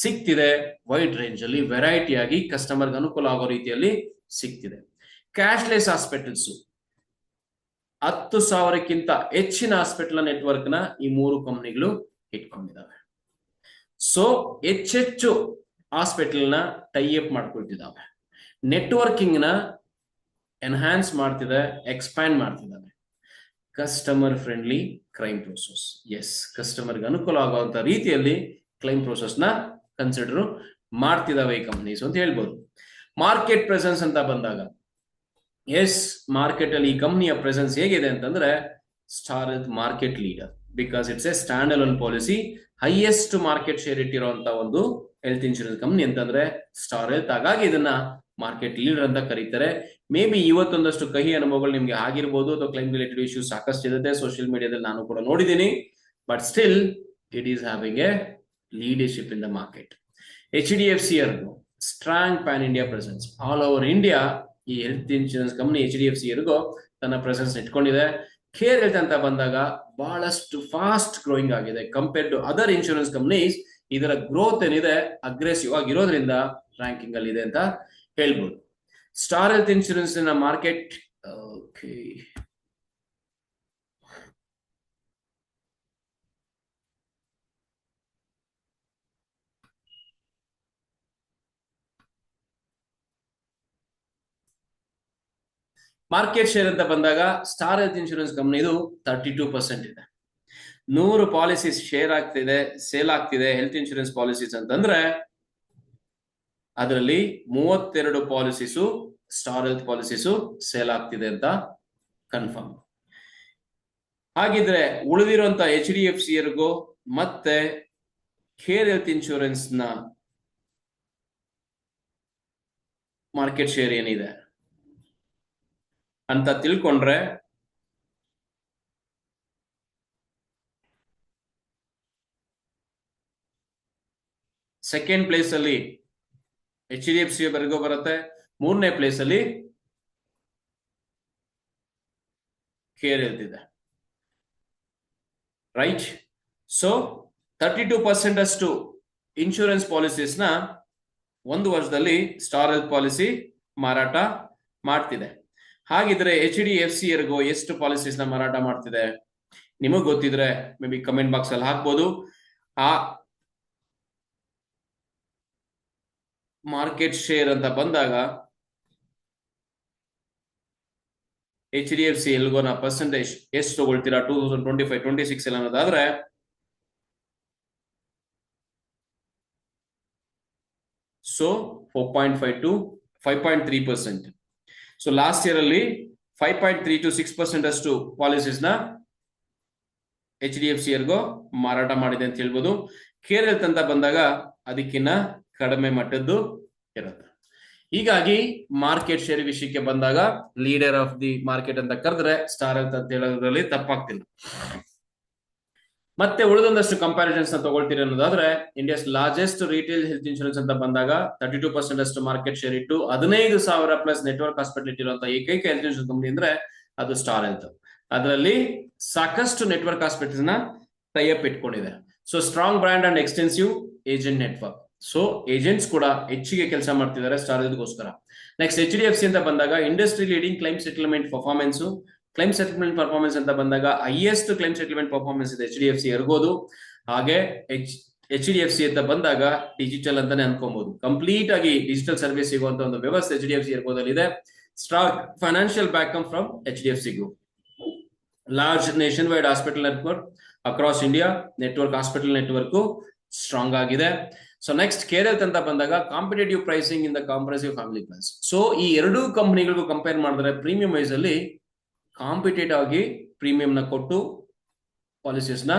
ಸಿಗ್ತಿದೆ. ವೈಡ್ ರೇಂಜ್ ಅಲ್ಲಿ ವೆರೈಟಿ ಆಗಿ ಕಸ್ಟಮರ್ಗೆ ಅನುಕೂಲ ಆಗೋ ರೀತಿಯಲ್ಲಿ ಸಿಗ್ತಿದೆ. ಕ್ಯಾಶ್ಲೆಸ್ ಹಾಸ್ಪಿಟಲ್ಸ್, 10,000ಕ್ಕಿಂತ ಹೆಚ್ಚಿನ ಹಾಸ್ಪಿಟಲ್ ನೆಟ್ವರ್ಕ್ ನ ಈ 3 ಕಂಪನಿಗಳು ಇಟ್ಕೊಂಡಿದ್ದಾವೆ. ಸೊ ಹೆಚ್ಚೆಚ್ಚು ಹಾಸ್ಪಿಟಲ್ ನ ಟೈಅಪ್ ಮಾಡ್ಕೊಳ್ತಿದ್ದಾವೆ. ನೆಟ್ವರ್ಕಿಂಗ್ ನ ಎನ್ಹಾನ್ಸ್ ಮಾಡ್ತಿದೆ, ಎಕ್ಸ್ಪ್ಯಾಂಡ್ ಮಾಡ್ತಿದ್ದಾವೆ. Customer friendly claim process, yes, ಕಸ್ಟಮರ್ಗೆ ಅನುಕೂಲ ಆಗುವಂತ ರೀತಿಯಲ್ಲಿ ಕ್ಲೈಮ್ ಪ್ರೋಸೆಸ್ ನ ಕನ್ಸಿಡರ್ ಮಾಡ್ತಿದ್ದಾವೆ ಈ ಕಂಪನೀಸ್ ಅಂತ ಹೇಳ್ಬೋದು. ಮಾರ್ಕೆಟ್ ಪ್ರೆಸೆನ್ಸ್ ಅಂತ ಬಂದಾಗ, ಎಸ್, ಮಾರ್ಕೆಟ್ ಅಲ್ಲಿ ಈ ಕಂಪನಿಯ ಪ್ರೆಸೆನ್ಸ್ ಹೇಗಿದೆ ಅಂತಂದ್ರೆ, Star health market leader, because it's a standalone policy. Highest market share ಇಟ್ಟಿರುವಂತ ಒಂದು ಹೆಲ್ತ್ ಇನ್ಶೂರೆನ್ಸ್ ಕಂಪನಿ ಅಂತಂದ್ರೆ ಸ್ಟಾರ್ ಹೆಲ್ತ್. ಹಾಗಾಗಿ ಇದನ್ನ ಮಾರ್ಕೆಟ್ ಲೀಡರ್ ಅಂತ ಕರೀತಾರೆ. ಮೇ ಬಿ ಇವತ್ತೊಂದಷ್ಟು ಕಹಿ ಅನುಭವಗಳು ನಿಮ್ಗೆ ಆಗಿರ್ಬೋದು, ಅಥವಾ ಕ್ಲೈಮ್ ರಿಲೇಟೆಡ್ ಇಶ್ಯೂಸ್ ಸಾಕಷ್ಟು ಇರುತ್ತೆ ಸೋಷಿಯಲ್ ಮೀಡಿಯಾದಲ್ಲಿ, ನಾನು ಕೂಡ ನೋಡಿದ್ದೀನಿ. But still it is having a leadership in the market. HDFC ERGO, strong pan India presence, all over India ಈ health insurance company HDFC ERGO ತನ್ನ ಪ್ರೆಸೆನ್ಸ್ ಇಟ್ಕೊಂಡಿದೆ. ಕೇರ್ ಹೆಲ್ತ್ ಅಂತ ಬಂದಾಗ ಬಹಳಷ್ಟು ಫಾಸ್ಟ್ ಗ್ರೋಯಿಂಗ್ ಆಗಿದೆ compared to other insurance companies. ಇದರ growth ಏನಿದೆ aggressive ಆಗಿರೋದ್ರಿಂದ ರ್ಯಾಂಕಿಂಗ್ ಅಲ್ಲಿ ಇದೆ ಅಂತ ಹೇಳ್ಬೋದು. Star health insurance market, market share ಅಂತ ಬಂದಾಗ ಸ್ಟಾರ್ ಹೆಲ್ತ್ ಇನ್ಶೂರೆನ್ಸ್ ಕಂಪನಿದು 32% ಇದೆ. 100 ಪಾಲಿಸೀಸ್ ಶೇರ್ ಆಗ್ತಿದೆ, ಸೇಲ್ ಆಗ್ತಿದೆ ಹೆಲ್ತ್ ಇನ್ಶೂರೆನ್ಸ್ ಪಾಲಿಸೀಸ್ ಅಂತಂದ್ರೆ ಅದರಲ್ಲಿ 32 policies star health policies sale ಆಗ್ತಿದೆ ಅಂತ ಕನ್ಫರ್ಮ್. ಹಾಗಿದ್ರೆ ಉಳಿದಿರುವಂತ HDFC ಎರ್ಗೋ ಮತ್ತೆ ಕೇರ್ ಹೆಲ್ತ್ ಇನ್ಶೂರೆನ್ಸ್ ನ ಮಾರ್ಕೆಟ್ ಶೇರ್ ಏನಿದೆ ಅಂತ ತಿಳ್ಕೊಂಡ್ರೆ, ಸೆಕೆಂಡ್ ಪ್ಲೇಸ್ ಅಲ್ಲಿ HDFC ಬರ್ಗೋ ಬರುತ್ತೆ. ಮೂರನೇ ಪ್ಲೇಸ್ ಅಲ್ಲಿ ಕೇರ್ ಹೆಲ್ತ್ ಇದೆ. ರೈಟ್. ಸೊ 32% ಅಷ್ಟು ಇನ್ಶೂರೆನ್ಸ್ ಪಾಲಿಸೀಸ್ ನ ಒಂದು ವರ್ಷದಲ್ಲಿ ಸ್ಟಾರ್ ಹೆಲ್ತ್ ಪಾಲಿಸಿ ಮಾರಾಟ ಮಾಡ್ತಿದೆ. ಹಾಗಿದ್ರೆ HDFC ಎರ್ಗೋ ಎಷ್ಟು ಪಾಲಿಸೀಸ್ ನ ಮಾರಾಟ ಮಾಡ್ತಿದೆ? ನಿಮಗ್ ಗೊತ್ತಿದ್ರೆ ಮೇ ಬಿ ಕಮೆಂಟ್ ಬಾಕ್ಸ್ ಅಲ್ಲಿ ಹಾಕ್ಬೋದು. ಆ ಮಾರ್ಕೆಟ್ ಶೇರ್ ಅಂತ ಬಂದಾಗ HDFC ಎಲ್ಗೋನ ಪರ್ಸೆಂಟೇಜ್ ಎಷ್ಟು ತಗೊಳ್ತೀರಾ 2025-26 ಅಲ್ಲಿ ಅನ್ನೋದಾದ್ರೆ so 4.5 to 5.3%. So last year ಅಲ್ಲಿ 5.3 to 6% ಅಷ್ಟು ಪಾಲಿಸೀಸ್ ನ HDFC ಎರ್ಗೋ ಮಾರಾಟ ಮಾಡಿದೆ ಅಂತ ಹೇಳ್ಬೋದು. ಕೇರ್ ಹೆಲ್ತ್ ಅಂತ ಬಂದಾಗ ಅದಕ್ಕಿನ್ನ ಕಡಿಮೆ ಮಟ್ಟದ್ದು ಇರುತ್ತೆ. ಹೀಗಾಗಿ ಮಾರ್ಕೆಟ್ ಶೇರ್ ವಿಷಯಕ್ಕೆ ಬಂದಾಗ ಲೀಡರ್ ಆಫ್ ದಿ ಮಾರ್ಕೆಟ್ ಅಂತ ಕರೆದ್ರೆ ಸ್ಟಾರ್ ಹೆಲ್ತ್ ಅಂತ ಹೇಳೋದ್ರಲ್ಲಿ ತಪ್ಪಾಗ್ತಿಲ್ಲ. ಮತ್ತೆ ಉಳಿದೊಂದಷ್ಟು ಕಂಪ್ಯಾರಿಸನ್ಸ್ ನ ತಗೊಳ್ತೀರಿ ಅನ್ನೋದಾದ್ರೆ India's largest retail health insurance ಅಂತ ಬಂದಾಗ 32% ಅಷ್ಟು ಮಾರ್ಕೆಟ್ ಶೇರ್ ಇಟ್ಟು 15,000 ಪ್ಲಸ್ ನೆಟ್ವರ್ಕ್ ಹಾಸ್ಪಿಟಲ್ ಇಟ್ಟಿರುವಂತಹ ಏಕೈಕ ಹೆಲ್ತ್ ಇನ್ಶೂರೆನ್ಸ್ ಕಂಪನಿ ಅಂದ್ರೆ ಅದು ಸ್ಟಾರ್ ಹೆಲ್ತ್. ಅದರಲ್ಲಿ ಸಾಕಷ್ಟು ನೆಟ್ವರ್ಕ್ ಹಾಸ್ಪಿಟಲ್ಸ್ ನ ಟೈಅಪ್ ಇಟ್ಕೊಂಡಿದೆ. So strong brand and extensive agent network. So agents ಕೂಡ ಹೆಚ್ಚಿಗೆ ಕೆಲಸ ಮಾಡ್ತಿದ್ದಾರೆ ಸ್ಟಾರ್ ಹೆಲ್ತ್ಗೋಸ್ಕರ. ನೆಕ್ಸ್ಟ್ HDFC ಅಂತ ಬಂದಾಗ industry leading claim settlement performance. Claim settlement performance ಅಂತ ಬಂದಾಗ ಹೈಯೆಸ್ಟ್ ಕ್ಲೈಮ್ ಸೆಟಲ್ಮೆಂಟ್ ಪರ್ಫಾರ್ಮೆನ್ಸ್ ಇದೆ HDFC ಎರ್ಗೋದು. ಹಾಗೆ HDFC ಅಂತ ಬಂದಾಗ ಡಿಜಿಟಲ್ ಅಂತಾನೆ ಅನ್ಕೊಬಹುದು. ಕಂಪ್ಲೀಟ್ ಆಗಿ ಡಿಜಿಟಲ್ ಸರ್ವಿಸ್ ಸಿಗುವಂತ ಒಂದು ವ್ಯವಸ್ಥೆ HDFC ಎರ್ಗೋದಲ್ಲಿ ಇದೆ. Strong financial backup from HDFC group. Large nationwide hospital network across India. Network hospital network strong ಆಗಿದೆ. ಸೊ ನೆಕ್ಸ್ಟ್ ಕೇರ್ ಹೆಲ್ತ್ ಅಂತ ಬಂದಾಗ competitive pricing in the comprehensive family plans. So ಈ ಎರಡೂ ಕಂಪನಿಗಳಿಗೂ ಕಂಪೇರ್ ಮಾಡಿದ್ರೆ premium wise ಅಲ್ಲಿ competitive ಆಗಿ premium ನ ಕೊಟ್ಟು ಪಾಲಿಸೀಸ್ ನ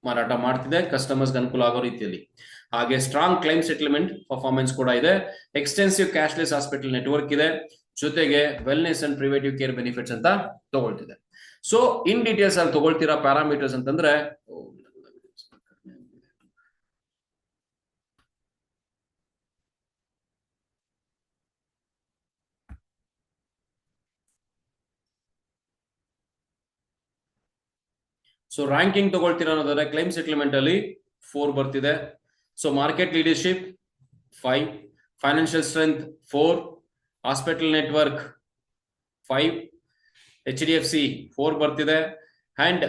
ಮಾರಾಟ ಮಾಡ್ತಿದೆ ಕಸ್ಟಮರ್ಸ್ ಅನುಕೂಲ ಆಗೋ ರೀತಿಯಲ್ಲಿ. ಹಾಗೆ ಸ್ಟ್ರಾಂಗ್ ಕ್ಲೈಮ್ ಸೆಟಲ್ಮೆಂಟ್ ಪರ್ಫಾರ್ಮೆನ್ಸ್ ಕೂಡ ಇದೆ. ಎಕ್ಸ್ಟೆನ್ಸಿವ್ ಕ್ಯಾಶ್ಲೆಸ್ ಹಾಸ್ಪಿಟಲ್ ನೆಟ್ವರ್ಕ್ ಇದೆ. ಜೊತೆಗೆ ವೆಲ್ನೆಸ್ ಅಂಡ್ ಪ್ರಿವೇಟಿವ್ ಕೇರ್ ಬೆನಿಫಿಟ್ಸ್ ಅಂತ ತಗೊಳ್ತಿದೆ. ಸೊ ಇನ್ ಡೀಟೇಲ್ಸ್ ಅಲ್ಲಿ ತಗೊಳ್ತೀರಾ ಪ್ಯಾರಾಮೀಟರ್ಸ್ ಅಂತಂದ್ರೆ ಸೊ ರ್ಯಾಂಕಿಂಗ್ ತಗೊಳ್ತೀರಾ ಅನ್ನೋದಾದ್ರೆ ಕ್ಲೈಮ್ ಸೆಟಲ್ಮೆಂಟ್ ಅಲ್ಲಿ 4 ಬರ್ತಿದೆ. So market leadership 5, financial strength 4, hospital network 5, HDFC 4 ಬರ್ತಿದೆ. ಅಂಡ್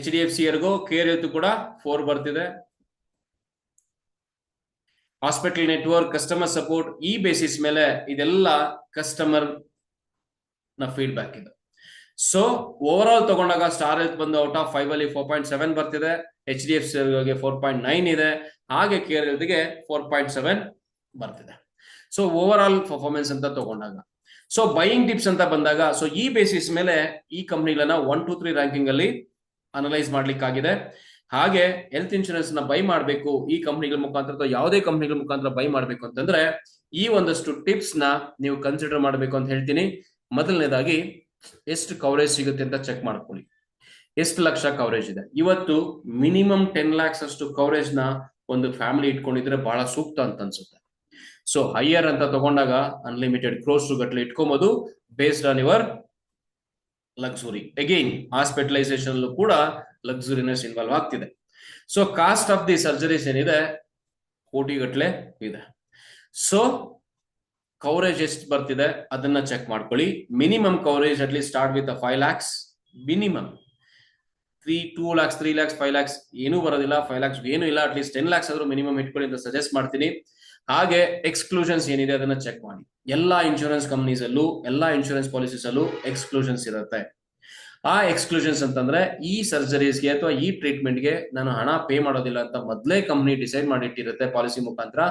HDFC ಎರ್ಗೋ ಕೇರ್ ಹೆಲ್ತ್ ಕೂಡ 4 ಬರ್ತಿದೆ. ಹಾಸ್ಪಿಟಲ್ ನೆಟ್ವರ್ಕ್, ಕಸ್ಟಮರ್ ಸಪೋರ್ಟ್, ಈ ಬೇಸಿಸ್ ಮೇಲೆ ಇದೆಲ್ಲ ಕಸ್ಟಮರ್ ನ ಫೀಡ್ಬ್ಯಾಕ್ ಇದೆ. ಸೊ ಓವರ್ ಆಲ್ ತಗೊಂಡಾಗ ಸ್ಟಾರ್ ಹೆಲ್ತ್ ಬಂದು ಔಟ್ ಆಫ್ 5 ಅಲ್ಲಿ 4.7 ಬರ್ತಿದೆ. HDFC 4.9 ಇದೆ. ಹಾಗೆ ಕೇರ್ ಹೆಲ್ತ್ ಗೆ 4.7 ಬರ್ತಿದೆ. ಸೊ ಓವರ್ ಆಲ್ ಪರ್ಫಾರ್ಮೆನ್ಸ್ ಅಂತ ತಗೊಂಡಾಗ ಸೊ ಬೈಯಿಂಗ್ ಟಿಪ್ಸ್ ಅಂತ ಬಂದಾಗ ಸೊ ಈ ಬೇಸಿಸ್ ಮೇಲೆ ಈ ಕಂಪ್ನಿಗಳನ್ನ 1, 2, 3 ರ್ಯಾಂಕಿಂಗ್ ಅಲ್ಲಿ ಅನಲೈಸ್ ಮಾಡ್ಲಿಕ್ಕಾಗಿದೆ. ಹಾಗೆ ಹೆಲ್ತ್ ಇನ್ಶೂರೆನ್ಸ್ ನ ಬೈ ಮಾಡಬೇಕು ಈ ಕಂಪ್ನಿಗಳ ಮುಖಾಂತರ ಅಥವಾ ಯಾವುದೇ ಕಂಪ್ನಿಗಳ ಮುಖಾಂತರ ಬೈ ಮಾಡಬೇಕು ಅಂತಂದ್ರೆ ಈ ಒಂದಷ್ಟು ಟಿಪ್ಸ್ ನ ನೀವು ಕನ್ಸಿಡರ್ ಮಾಡಬೇಕು ಅಂತ ಹೇಳ್ತೀನಿ. ಮೊದಲನೇದಾಗಿ ಎಷ್ಟು ಕವರೇಜ್ ಸಿಗುತ್ತೆ ಅಂತ ಚೆಕ್ ಮಾಡ್ಕೊಳ್ಳಿ. ಎಷ್ಟು ಲಕ್ಷ ಕವರೇಜ್ ಇದೆ? ಇವತ್ತು ಮಿನಿಮಮ್ 10 lakhs ಅಷ್ಟು ಕವರೇಜ್ ನ ಒಂದು ಫ್ಯಾಮಿಲಿ ಇಟ್ಕೊಂಡಿದ್ರೆ ಬಹಳ ಸೂಕ್ತ ಅಂತ ಅನ್ಸುತ್ತೆ. ಸೊ ಹೈಯರ್ ಅಂತ ತಗೊಂಡಾಗ ಅನ್ಲಿಮಿಟೆಡ್ ಕ್ರೋಸ್ ಗಟ್ಟಲೆ ಇಟ್ಕೊಬಹುದು based on your luxury. Again hospitalisation ಕೂಡ ಲಕ್ಸುರಿನೆಸ್ ಇನ್ವಾಲ್ವ್ ಆಗ್ತಿದೆ. So cost of the surgeries ಏನಿದೆ ಕೋಟಿ ಗಟ್ಟಲೆ ಇದೆ. ಸೊ ಕವರೇಜ್ ಎಷ್ಟು ಬರ್ತಿದೆ ಅದನ್ನ ಚೆಕ್ ಮಾಡ್ಕೊಳ್ಳಿ. Minimum coverage at least start with 5 lakhs minimum. 2 lakhs 3 lakhs 5 lakhs ಏನೂ ಬರೋದಿಲ್ಲ. 5 lakhs ಏನು ಇಲ್ಲ. ಅಟ್ ಲೀಸ್ಟ್ 10 lakhs ಆದ್ರೂ ಮಿನಿಮಮ್ ಇಟ್ಕೊಳ್ಳಿ ಅಂತ ಸಜೆಸ್ಟ್ ಮಾಡ್ತೀನಿ. ಹಾಗೆ ಎಕ್ಸ್ಕ್ಲೂಷನ್ಸ್ ಏನಿದೆ ಅದನ್ನ ಚೆಕ್ ಮಾಡಿ. ಎಲ್ಲಾ ಇನ್ಶೂರೆನ್ಸ್ ಕಂಪನೀಸ್ ಅಲ್ಲೂ ಎಲ್ಲಾ ಇನ್ಶೂರೆನ್ಸ್ ಪಾಲಿಸೀಸ್ ಅಲ್ಲೂ ಎಕ್ಸ್ಕ್ಲೂಷನ್ಸ್ ಇರುತ್ತೆ. ಆ ಎಕ್ಸ್ಕ್ಲೂಷನ್ಸ್ ಅಂತಂದ್ರೆ ಈ ಸರ್ಜರೀಸ್ಗೆ ಅಥವಾ ಈ ಟ್ರೀಟ್ಮೆಂಟ್ಗೆ ನಾನು ಹಣ ಪೇ ಮಾಡೋದಿಲ್ಲ ಅಂತ ಮೊದಲೇ ಕಂಪನಿ ಡಿಸೈಡ್ ಮಾಡಿಟ್ಟಿರುತ್ತೆ ಪಾಲಿಸಿ ಮುಖಾಂತರ.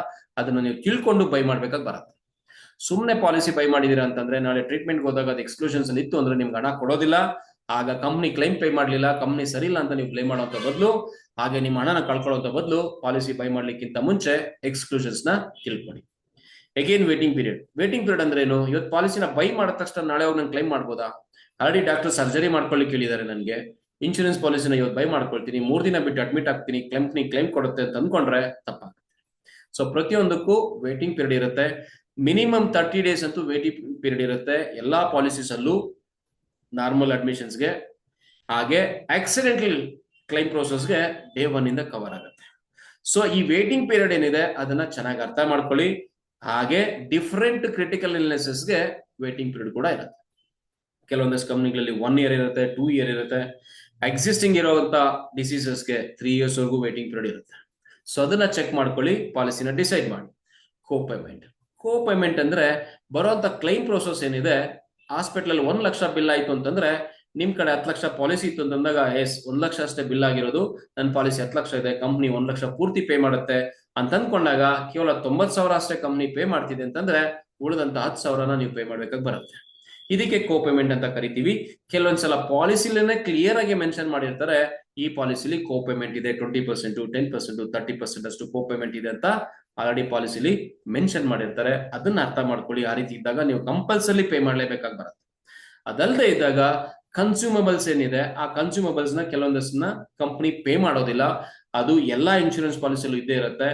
ಅದನ್ನ ನೀವು ತಿಳ್ಕೊಂಡು ಬೈ ಮಾಡ್ಬೇಕಾಗಿ ಬರುತ್ತೆ. ಸುಮ್ಮನೆ ಪಾಲಿಸಿ ಬೈ ಮಾಡಿದೀರಾ ಅಂತಂದ್ರೆ ನಾಳೆ ಟ್ರೀಟ್ಮೆಂಟ್ಗೆ ಹೋದಾಗ ಅದು ಎಕ್ಸ್ಕ್ಲೂಷನ್ಸ್ ಅಲ್ಲಿ ಇತ್ತು ಅಂದ್ರೆ ನಿಮ್ಗೆ ಹಣ ಕೊಡೋದಿಲ್ಲ. ಆಗ ಕಂಪ್ನಿ ಕ್ಲೈಮ್ ಪೇ ಮಾಡ್ಲಿಲ್ಲ, ಕಂಪ್ನಿ ಸರಿ ಇಲ್ಲ ಅಂತ ನೀವು ಕ್ಲೈಮ್ ಮಾಡೋಂಥ ಬದಲು ಹಾಗೆ ನಿಮ್ಮ ಹಣನ ಕಳ್ಕೊಳ್ಳೋಂಥ ಬದಲು ಪಾಲಿಸಿ ಬೈ ಮಾಡ್ಲಿಕ್ಕಿಂತ ಮುಂಚೆ ಎಕ್ಸ್ಕ್ಲೂಷನ್ಸ್ ನ ತಿಳ್ಕೊಳ್ಳಿ. ಅಗೇನ್ ವೇಟಿಂಗ್ ಪೀರಿಯಡ್ ಅಂದ್ರೆ ಏನು? ಇವತ್ತು ಪಾಲಿಸಿನ ಬೈ ಮಾಡಿದ ತಕ್ಷಣ ನಾಳೆ ಹೋಗಿ ನಾನು ಕ್ಲೈಮ್ ಮಾಡ್ಬೋದಾ? ಆಲ್ರೆಡಿ ಡಾಕ್ಟರ್ ಸರ್ಜರಿ ಮಾಡ್ಕೊಳ್ಳಿಕ್ಕೆ ಹೇಳಿದ್ದಾರೆ ನನಗೆ, ಇನ್ಶೂರೆನ್ಸ್ ಪಾಲಿಸಿನ ಇವತ್ತು ಬೈ ಮಾಡ್ಕೊಳ್ತೀನಿ, 3 ದಿನ ಬಿಟ್ಟು ಅಡ್ಮಿಟ್ ಆಗ್ತೀನಿ, ಕ್ಲೈಮ್ ಕೊಡುತ್ತೆ ಅಂತ ಅನ್ಕೊಂಡ್ರೆ ತಪ್ಪಾಗುತ್ತೆ. ಸೊ ಪ್ರತಿಯೊಂದಕ್ಕೂ ವೇಟಿಂಗ್ ಪೀರಿಯಡ್ ಇರುತ್ತೆ. ಮಿನಿಮಮ್ 30 ಡೇಸ್ ಅಂತೂ ವೇಟಿಂಗ್ ಪೀರಿಯಡ್ ಇರುತ್ತೆ ಎಲ್ಲಾ ಪಾಲಿಸೀಸ್ ಅಲ್ಲೂ, ನಾರ್ಮಲ್ ಅಡ್ಮಿಷನ್ಸ್ಗೆ. ಹಾಗೆ ಆಕ್ಸಿಡೆಂಟಲ್ ಕ್ಲೈಮ್ ಪ್ರೋಸೆಸ್ಗೆ ಡೇ 1 ಇಂದ ಕವರ್ ಆಗುತ್ತೆ. ಸೊ ಈ ವೇಟಿಂಗ್ ಪೀರಿಯಡ್ ಏನಿದೆ ಅದನ್ನ ಚೆನ್ನಾಗಿ ಅರ್ಥ ಮಾಡ್ಕೊಳ್ಳಿ. ಹಾಗೆ ಡಿಫರೆಂಟ್ ಕ್ರಿಟಿಕಲ್ ಇಲ್ನೆಸಸ್ಗೆ ವೇಟಿಂಗ್ ಪೀರಿಯಡ್ ಕೂಡ ಇರುತ್ತೆ. ಕೆಲವೊಂದಷ್ಟು ಕಂಪ್ನಿಗಳಲ್ಲಿ 1 ಇಯರ್ ಇರುತ್ತೆ, 2 ಇಯರ್ ಇರುತ್ತೆ. ಎಕ್ಸಿಸ್ಟಿಂಗ್ ಇರುವಂತ ಡಿಸೀಸಸ್ಗೆ 3 ಇಯರ್ಸ್ ವರೆಗೂ ವೇಟಿಂಗ್ ಪೀರಿಯಡ್ ಇರುತ್ತೆ. ಸೊ ಅದನ್ನ ಚೆಕ್ ಮಾಡ್ಕೊಳ್ಳಿ, ಪಾಲಿಸಿನ ಡಿಸೈಡ್ ಮಾಡಿ. ಕೋ ಪೇಮೆಂಟ್ ಅಂದ್ರೆ ಬರುವಂತ ಕ್ಲೈಮ್ ಪ್ರೋಸೆಸ್ ಏನಿದೆ, ಹಾಸ್ಪಿಟಲ್ 1 ಲಕ್ಷ ಬಿಲ್ ಆಯ್ತು ಅಂತಂದ್ರೆ ನಿಮ್ ಕಡೆ 10 ಲಕ್ಷ ಪಾಲಿಸಿ ಇತ್ತು ಅಂತಂದಾಗ 1 ಲಕ್ಷ ಅಷ್ಟೇ ಬಿಲ್ ಆಗಿರೋದು, ನನ್ನ ಪಾಲಿಸಿ 10 ಲಕ್ಷ ಇದೆ, ಕಂಪ್ನಿ 1 ಲಕ್ಷ ಪೂರ್ತಿ ಪೇ ಮಾಡುತ್ತೆ ಅಂತ ಅನ್ಕೊಂಡಾಗ ಕೇವಲ 90,000 ಅಷ್ಟೇ ಕಂಪ್ನಿ ಪೇ ಮಾಡ್ತಿದೆ ಅಂತಂದ್ರೆ ಉಳಿದಂತ 10,000ನ ನೀವು ಪೇ ಮಾಡ್ಬೇಕಾಗಿ ಬರುತ್ತೆ. ಇದಕ್ಕೆ ಕೋ ಪೇಮೆಂಟ್ ಅಂತ ಕರಿತೀವಿ. ಕೆಲವೊಂದ್ಸಲ ಪಾಲಿಸಿಲೇನೆ ಕ್ಲಿಯರ್ ಆಗಿ ಮೆನ್ಷನ್ ಮಾಡಿರ್ತಾರೆ, ಈ ಪಾಲಿಸಿಲಿ ಕೋ ಪೇಮೆಂಟ್ ಇದೆ, 20%, 10%, 30% ಅಷ್ಟು ಕೋ ಪೇಮೆಂಟ್ ಇದೆ ಅಂತ ಆಲ್ರೆಡಿ ಪಾಲಿಸಿಲಿ ಮೆನ್ಷನ್ ಮಾಡಿರ್ತಾರೆ. ಅದನ್ನ ಅರ್ಥ ಮಾಡ್ಕೊಳ್ಳಿ. ಆ ರೀತಿ ಇದ್ದಾಗ ನೀವು ಕಂಪಲ್ಸರಿ ಪೇ ಮಾಡ್ಲೇಬೇಕಾಗಿ ಬರುತ್ತೆ. ಅದಲ್ಲದೆ ಇದ್ದಾಗ ಕನ್ಸ್ಯೂಮಬಲ್ಸ್ ಏನಿದೆ, ಆ ಕನ್ಸ್ಯೂಮಬಲ್ಸ್ ನ ಕೆಲವೊಂದಷ್ಟನ್ನ ಕಂಪ್ನಿ ಪೇ ಮಾಡೋದಿಲ್ಲ. ಅದು ಎಲ್ಲಾ ಇನ್ಶೂರೆನ್ಸ್ ಪಾಲಿಸಿಯಲ್ಲೂ ಇದ್ದೇ ಇರುತ್ತೆ.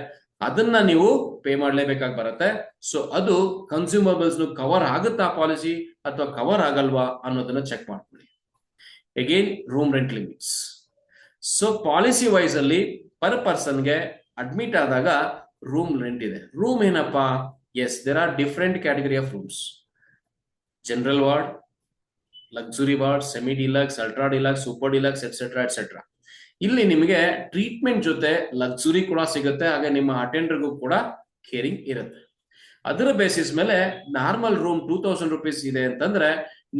ಅದನ್ನ ನೀವು ಪೇ ಮಾಡ್ಲೇಬೇಕಾಗಿ ಬರುತ್ತೆ. ಸೊ ಅದು ಕನ್ಸ್ಯೂಮಬಲ್ಸ್ ಕವರ್ ಆಗುತ್ತಾ ಪಾಲಿಸಿ ಅಥವಾ ಕವರ್ ಆಗಲ್ವಾ ಅನ್ನೋದನ್ನ ಚೆಕ್ ಮಾಡ್ಕೊಳ್ಳಿ. Again, room rent limits. So policy wise ಅಲ್ಲಿ ಪರ್ ಪರ್ಸನ್ಗೆ ಅಡ್ಮಿಟ್ ಆದಾಗ ರೂಮ್ ರೆಂಟ್ ಇದೆ. ರೂಮ್ ಏನಪ್ಪಾ? Yes, there are different category of rooms. General ward, luxury ward, semi deluxe, ultra deluxe, super deluxe, etcetera etcetera. ಇಲ್ಲಿ ನಿಮಗೆ treatment ಜೊತೆ luxury ಕೂಡ ಸಿಗುತ್ತೆ, ಹಾಗೆ ನಿಮ್ಮ ಅಟೆಂಡರ್ಗೂ ಕೂಡ ಕೇರಿಂಗ್ ಇರುತ್ತೆ. ಅದರ ಬೇಸಿಸ್ ಮೇಲೆ ನಾರ್ಮಲ್ ರೂಮ್ 2000 ರುಪೀಸ್ ಇದೆ ಅಂತಂದ್ರೆ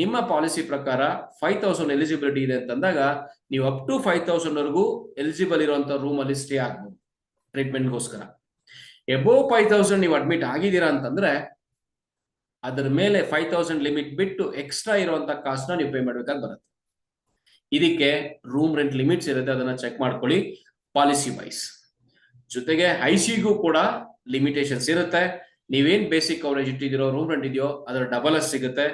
ನಿಮ್ಮ ಪಾಲಿಸಿ ಪ್ರಕಾರ 5000 ಎಲಿಜಿಬಿಲಿಟಿ ಇದೆ ಅಂತಂದಾಗ ನೀವು ಅಪ್ ಟು 5000 ವರೆಗೂ ಎಲಿಜಿಬಲ್ ಇರುವಂತ ರೂಮ್ ಅಲ್ಲಿ ಸ್ಟೇ ಆಗ್ಬೋದು ಟ್ರೀಟ್ಮೆಂಟ್ಗೋಸ್ಕರ. ಎಬೋವ್ 5000 ನೀವು ಅಡ್ಮಿಟ್ ಆಗಿದ್ದೀರಾ ಅಂತಂದ್ರೆ ಅದರ ಮೇಲೆ 5000 ಲಿಮಿಟ್ ಬಿಟ್ಟು ಎಕ್ಸ್ಟ್ರಾ ಇರುವಂತ ಕಾಸ್ಟ್ ನ ನೀವು ಪೇ ಮಾಡ್ಬೇಕಾಗಿ ಬರುತ್ತೆ. ಇದಕ್ಕೆ ರೂಮ್ ರೆಂಟ್ ಲಿಮಿಟ್ಸ್ ಇರುತ್ತೆ, ಅದನ್ನ ಚೆಕ್ ಮಾಡ್ಕೊಳ್ಳಿ ಪಾಲಿಸಿ ವೈಸ್. ಜೊತೆಗೆ ಐಸಿಗೂ ಕೂಡ ಲಿಮಿಟೇಷನ್ಸ್ ಇರುತ್ತೆ. ನೀವೇನ್ ಬೇಸಿಕ್ ಕವರೇಜ್ ಇಟ್ಟಿದಿರೋ, ರೂಮ್ ರೆಂಟ್ ಇದೆಯೋ ಅದರ ಡಬಲ್ ಅಷ್ಟು ಸಿಗುತ್ತೆ.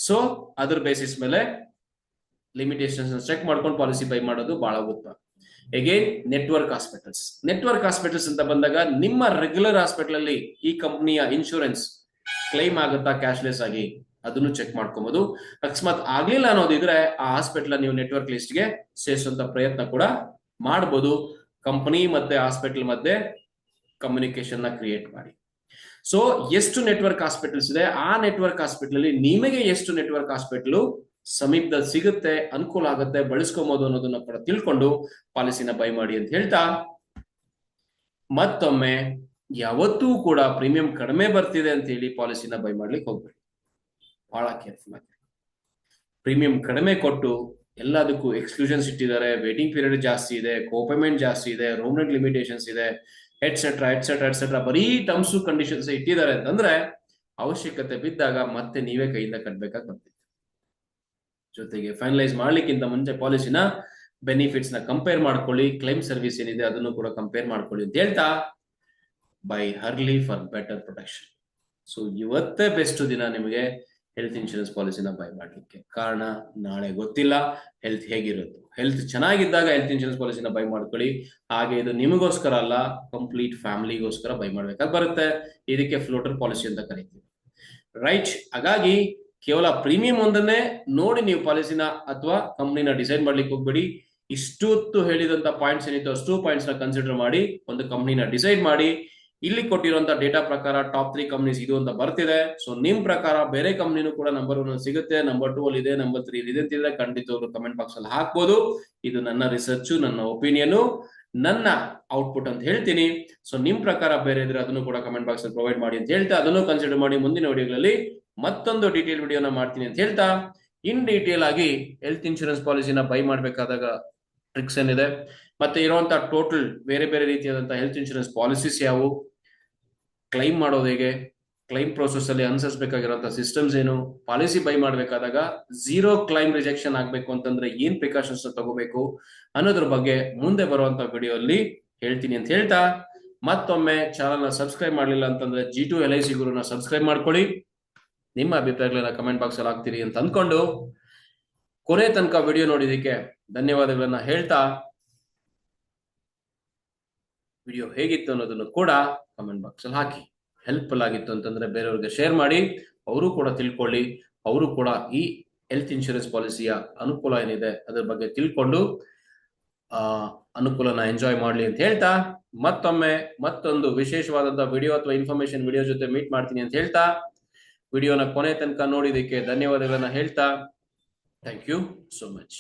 ಸೊ ಅದ್ರ ಬೇಸಿಸ್ ಮೇಲೆ ಲಿಮಿಟೇಷನ್ಸ್ ಚೆಕ್ ಮಾಡ್ಕೊಂಡು ಪಾಲಿಸಿ ಬೈ ಮಾಡೋದು ಬಹಳ ಉತ್ತಮ. ಅಗೇನ್, ನೆಟ್ವರ್ಕ್ ಹಾಸ್ಪಿಟಲ್ಸ್ ಅಂತ ಬಂದಾಗ ನಿಮ್ಮ ರೆಗ್ಯುಲರ್ ಹಾಸ್ಪಿಟಲ್ ಅಲ್ಲಿ ಈ ಕಂಪನಿಯ ಇನ್ಶೂರೆನ್ಸ್ ಕ್ಲೈಮ್ ಆಗುತ್ತಾ ಕ್ಯಾಶ್ಲೆಸ್ ಆಗಿ, ಅದನ್ನು ಚೆಕ್ ಮಾಡ್ಕೊಬಹುದು. ಅಕಸ್ಮಾತ್ ಆಗ್ಲಿಲ್ಲ ಅನ್ನೋದಿದ್ರೆ ಆ ಹಾಸ್ಪಿಟಲ್ ನೀವು ನೆಟ್ವರ್ಕ್ ಲಿಸ್ಟ್ ಗೆ ಸೇರಿಸುವಂತ ಪ್ರಯತ್ನ ಕೂಡ ಮಾಡಬಹುದು. ಕಂಪನಿ ಮತ್ತೆ ಹಾಸ್ಪಿಟಲ್ ಮಧ್ಯೆ ಕಮ್ಯುನಿಕೇಶನ್ ನ ಕ್ರಿಯೇಟ್ ಮಾಡಿ. ಸೊ ಎಷ್ಟು ನೆಟ್ವರ್ಕ್ ಹಾಸ್ಪಿಟಲ್ಸ್ ಇದೆ, ಆ ನೆಟ್ವರ್ಕ್ ಹಾಸ್ಪಿಟಲ್ ಅಲ್ಲಿ ನಿಮಗೆ ಎಷ್ಟು ನೆಟ್ವರ್ಕ್ ಹಾಸ್ಪಿಟಲ್ ಸಮೀಪದಲ್ಲಿ ಸಿಗುತ್ತೆ, ಅನುಕೂಲ ಆಗುತ್ತೆ, ಬಳಸ್ಕೊಬಹುದು ಅನ್ನೋದನ್ನ ಕೂಡ ತಿಳ್ಕೊಂಡು ಪಾಲಿಸಿನ ಬೈ ಮಾಡಿ ಅಂತ ಹೇಳ್ತಾ, ಮತ್ತೊಮ್ಮೆ ಯಾವತ್ತೂ ಕೂಡ ಪ್ರೀಮಿಯಂ ಕಡಿಮೆ ಬರ್ತಿದೆ ಅಂತ ಹೇಳಿ ಪಾಲಿಸಿನ ಬೈ ಮಾಡ್ಲಿಕ್ಕೆ ಹೋಗ್ಬೇಡಿ. ಬಹಳ ಕೇರ್ಫುಲ್ ಆಗಿ ಪ್ರೀಮಿಯಂ ಕಡಿಮೆ ಕೊಟ್ಟು ಎಲ್ಲದಕ್ಕೂ ಎಕ್ಸ್ಕ್ಲೂಷನ್ಸ್ ಇಟ್ಟಿದ್ದಾರೆ, ವೇಟಿಂಗ್ ಪೀರಿಯಡ್ ಜಾಸ್ತಿ ಇದೆ, ಕೋಪೇಮೆಂಟ್ ಜಾಸ್ತಿ ಇದೆ, ರೂಮ್ ರೆಂಟ್ ಲಿಮಿಟೇಷನ್ಸ್ ಇದೆ, ಎಟ್ಸೆಟ್ರಾ ಬರೀ ಟರ್ಮ್ಸ್ ಕಂಡೀಷನ್ಸ್ ಇಟ್ಟಿದ್ದಾರೆ ಅಂತಂದ್ರೆ ಅವಶ್ಯಕತೆ ಬಿದ್ದಾಗ ಮತ್ತೆ ನೀವೇ ಕೈಯಿಂದ ಕಟ್ಬೇಕಾಗಿ ಬರ್ತೀವಿ. ಜೊತೆಗೆ ಫೈನಲೈಸ್ ಮಾಡ್ಲಿಕ್ಕಿಂತ ಮುಂಚೆ ಪಾಲಿಸಿನ ಬೆನಿಫಿಟ್ಸ್ ನ ಕಂಪೇರ್ ಮಾಡ್ಕೊಳ್ಳಿ, ಕ್ಲೈಮ್ ಸರ್ವಿಸ್ ಏನಿದೆ ಅದನ್ನು ಕೂಡ ಕಂಪೇರ್ ಮಾಡ್ಕೊಳ್ಳಿ ಅಂತ ಹೇಳ್ತಾ, by early for better protection. So ಇವತ್ತೇ ಬೆಸ್ಟ್ ದಿನ ನಿಮಗೆ ಹೆಲ್ತ್ ಇನ್ಶೂರೆನ್ಸ್ ಪಾಲಿಸಿನ ಬೈ ಮಾಡ್ಲಿಕ್ಕೆ. ಕಾರಣ, ನಾಳೆ ಗೊತ್ತಿಲ್ಲ ಹೆಲ್ತ್ ಹೇಗಿರುತ್ತೋ. ಹೆಲ್ತ್ ಚೆನ್ನಾಗಿದ್ದಾಗ ಹೆಲ್ತ್ ಇನ್ಶೂರೆನ್ಸ್ ಪಾಲಿಸಿನ ಬೈ ಮಾಡ್ಕೊಳ್ಳಿ. ಹಾಗೆ ಇದು ನಿಮಗೋಸ್ಕರ ಅಲ್ಲ, ಕಂಪ್ಲೀಟ್ ಫ್ಯಾಮಿಲಿಗೋಸ್ಕರ ಬೈ ಮಾಡ್ಬೇಕಾಗಿ ಬರುತ್ತೆ. ಇದಕ್ಕೆ ಫ್ಲೋಟರ್ ಪಾಲಿಸಿ ಅಂತ ಕರಿತೀವಿ, ರೈಟ್? ಹಾಗಾಗಿ ಕೇವಲ ಪ್ರೀಮಿಯಂ ಒಂದನ್ನೇ ನೋಡಿ ನೀವು ಪಾಲಿಸಿನ ಅಥವಾ ಕಂಪ್ನಿನ ಡಿಸೈಡ್ ಮಾಡ್ಲಿಕ್ಕೆ ಹೋಗ್ಬೇಡಿ. ಇಷ್ಟೊತ್ತು ಹೇಳಿದಂತ ಪಾಯಿಂಟ್ಸ್ ಏನಿತ್ತು ಅಷ್ಟು ಪಾಯಿಂಟ್ಸ್ ನ ಕನ್ಸಿಡರ್ ಮಾಡಿ ಒಂದು ಕಂಪ್ನಿನ ಡಿಸೈಡ್ ಮಾಡಿ. ಇಲ್ಲಿ ಕೊಟ್ಟಿರುವಂತ ಡೇಟಾ ಪ್ರಕಾರ ಟಾಪ್ 3 ಕಂಪ್ನೀಸ್ ಇದು ಅಂತ ಬರ್ತಿದೆ. ಸೊ ನಿಮ್ ಪ್ರಕಾರ ಬೇರೆ ಕಂಪ್ನಿನೂ ಕೂಡ ನಂಬರ್ 1 ಸಿಗುತ್ತೆ, ನಂಬರ್ 2 ಅಲ್ಲಿ ಇದೆ, ನಂಬರ್ 3 ಇದೆ ಅಂತಿದ್ರೆ ಖಂಡಿತವಾಗ್ಲೂ ಕಮೆಂಟ್ ಬಾಕ್ಸ್ ಅಲ್ಲಿ ಹಾಕ್ಬೋದು. ಇದು ನನ್ನ ರಿಸರ್ಚ್, ನನ್ನ ಒಪಿನಿಯನ್, ನನ್ನ ಔಟ್ಪುಟ್ ಅಂತ ಹೇಳ್ತೀನಿ. ಸೊ ನಿಮ್ ಪ್ರಕಾರ ಬೇರೆ ಇದ್ರೆ ಅದನ್ನು ಕೂಡ ಕಮೆಂಟ್ ಬಾಕ್ಸ್ ಅಲ್ಲಿ ಪ್ರೊವೈಡ್ ಮಾಡಿ ಅಂತ ಹೇಳ್ತಾ, ಅದನ್ನು ಕನ್ಸಿಡರ್ ಮಾಡಿ ಮುಂದಿನ ವಿಡಿಯೋಗಳಲ್ಲಿ ಮತ್ತೊಂದು ಡೀಟೇಲ್ ವಿಡಿಯೋನ ಮಾಡ್ತೀನಿ ಅಂತ ಹೇಳ್ತಾ, ಇನ್ ಡೀಟೇಲ್ ಆಗಿ ಹೆಲ್ತ್ ಇನ್ಶೂರೆನ್ಸ್ ಪಾಲಿಸಿನ ಬೈ ಮಾಡ್ಬೇಕಾದಾಗ ಟ್ರಿಕ್ಸ್ ಏನಿದೆ, ಮತ್ತೆ ಇರುವಂತ ಟೋಟಲ್ ಬೇರೆ ಬೇರೆ ರೀತಿಯಾದಂತಹ ಹೆಲ್ತ್ ಇನ್ಶೂರೆನ್ಸ್ ಪಾಲಿಸೀಸ್ ಯಾವುವು, ಕ್ಲೈಮ್ ಮಾಡೋದು ಹೇಗೆ, ಕ್ಲೈಮ್ ಪ್ರೋಸೆಸ್ ಅಲ್ಲಿ ಅನುಸರಿಸಬೇಕಾಗಿರುವಂತಹ ಸಿಸ್ಟಮ್ಸ್ ಏನು, ಪಾಲಿಸಿ ಬೈ ಮಾಡಬೇಕಾದಾಗ 0 ಕ್ಲೈಮ್ ರಿಜೆಕ್ಷನ್ ಆಗ್ಬೇಕು ಅಂತಂದ್ರೆ ಏನ್ ಪ್ರಿಕಾಷನ್ಸ್ ತಗೋಬೇಕು ಅನ್ನೋದ್ರ ಬಗ್ಗೆ ಮುಂದೆ ಬರುವಂತ ವಿಡಿಯೋ ಅಲ್ಲಿ ಹೇಳ್ತೀನಿ ಅಂತ ಹೇಳ್ತಾ, ಮತ್ತೊಮ್ಮೆ ಚಾನಲ್ ನ ಸಬ್ಸ್ಕ್ರೈಬ್ ಮಾಡಲಿಲ್ಲ ಅಂತಂದ್ರೆ G2 LIC ಗುರುನ ಸಬ್ಸ್ಕ್ರೈಬ್ ಮಾಡ್ಕೊಳ್ಳಿ. ನಿಮ್ಮ ಅಭಿಪ್ರಾಯಗಳನ್ನ ಕಮೆಂಟ್ ಬಾಕ್ಸ್ ಅಲ್ಲಿ ಹಾಕ್ತೀರಿ ಅಂತ ಅಂದ್ಕೊಂಡು ಕೊನೆ ತನಕ ವಿಡಿಯೋ ನೋಡಿದಕ್ಕೆ ಧನ್ಯವಾದಗಳನ್ನ ಹೇಳ್ತಾ, ವಿಡಿಯೋ ಹೇಗಿತ್ತು ಅನ್ನೋದನ್ನು ಕೂಡ ಕಮೆಂಟ್ ಬಾಕ್ಸ್ ಅಲ್ಲಿ ಹಾಕಿ. ಹೆಲ್ಪ್ಫುಲ್ ಆಗಿತ್ತು ಅಂತಂದ್ರೆ ಬೇರೆಯವ್ರಿಗೆ ಶೇರ್ ಮಾಡಿ, ಅವರು ಕೂಡ ತಿಳ್ಕೊಳ್ಳಿ, ಅವರು ಕೂಡ ಈ ಹೆಲ್ತ್ ಇನ್ಶೂರೆನ್ಸ್ ಪಾಲಿಸಿಯ ಅನುಕೂಲ ಏನಿದೆ ಅದ್ರ ಬಗ್ಗೆ ತಿಳ್ಕೊಂಡು ಅನುಕೂಲನ ಎಂಜಾಯ್ ಮಾಡ್ಲಿ ಅಂತ ಹೇಳ್ತಾ, ಮತ್ತೊಮ್ಮೆ ಮತ್ತೊಂದು ವಿಶೇಷವಾದಂತಹ ವಿಡಿಯೋ ಅಥವಾ ಇನ್ಫಾರ್ಮೇಶನ್ ವಿಡಿಯೋ ಜೊತೆ ಮೀಟ್ ಮಾಡ್ತೀನಿ ಅಂತ ಹೇಳ್ತಾ, ವಿಡಿಯೋನ ಕೊನೆ ತನಕ ನೋಡಿದಕ್ಕೆ ಧನ್ಯವಾದಗಳನ್ನ ಹೇಳ್ತಾ, ಥ್ಯಾಂಕ್ ಯು ಸೋ ಮಚ್.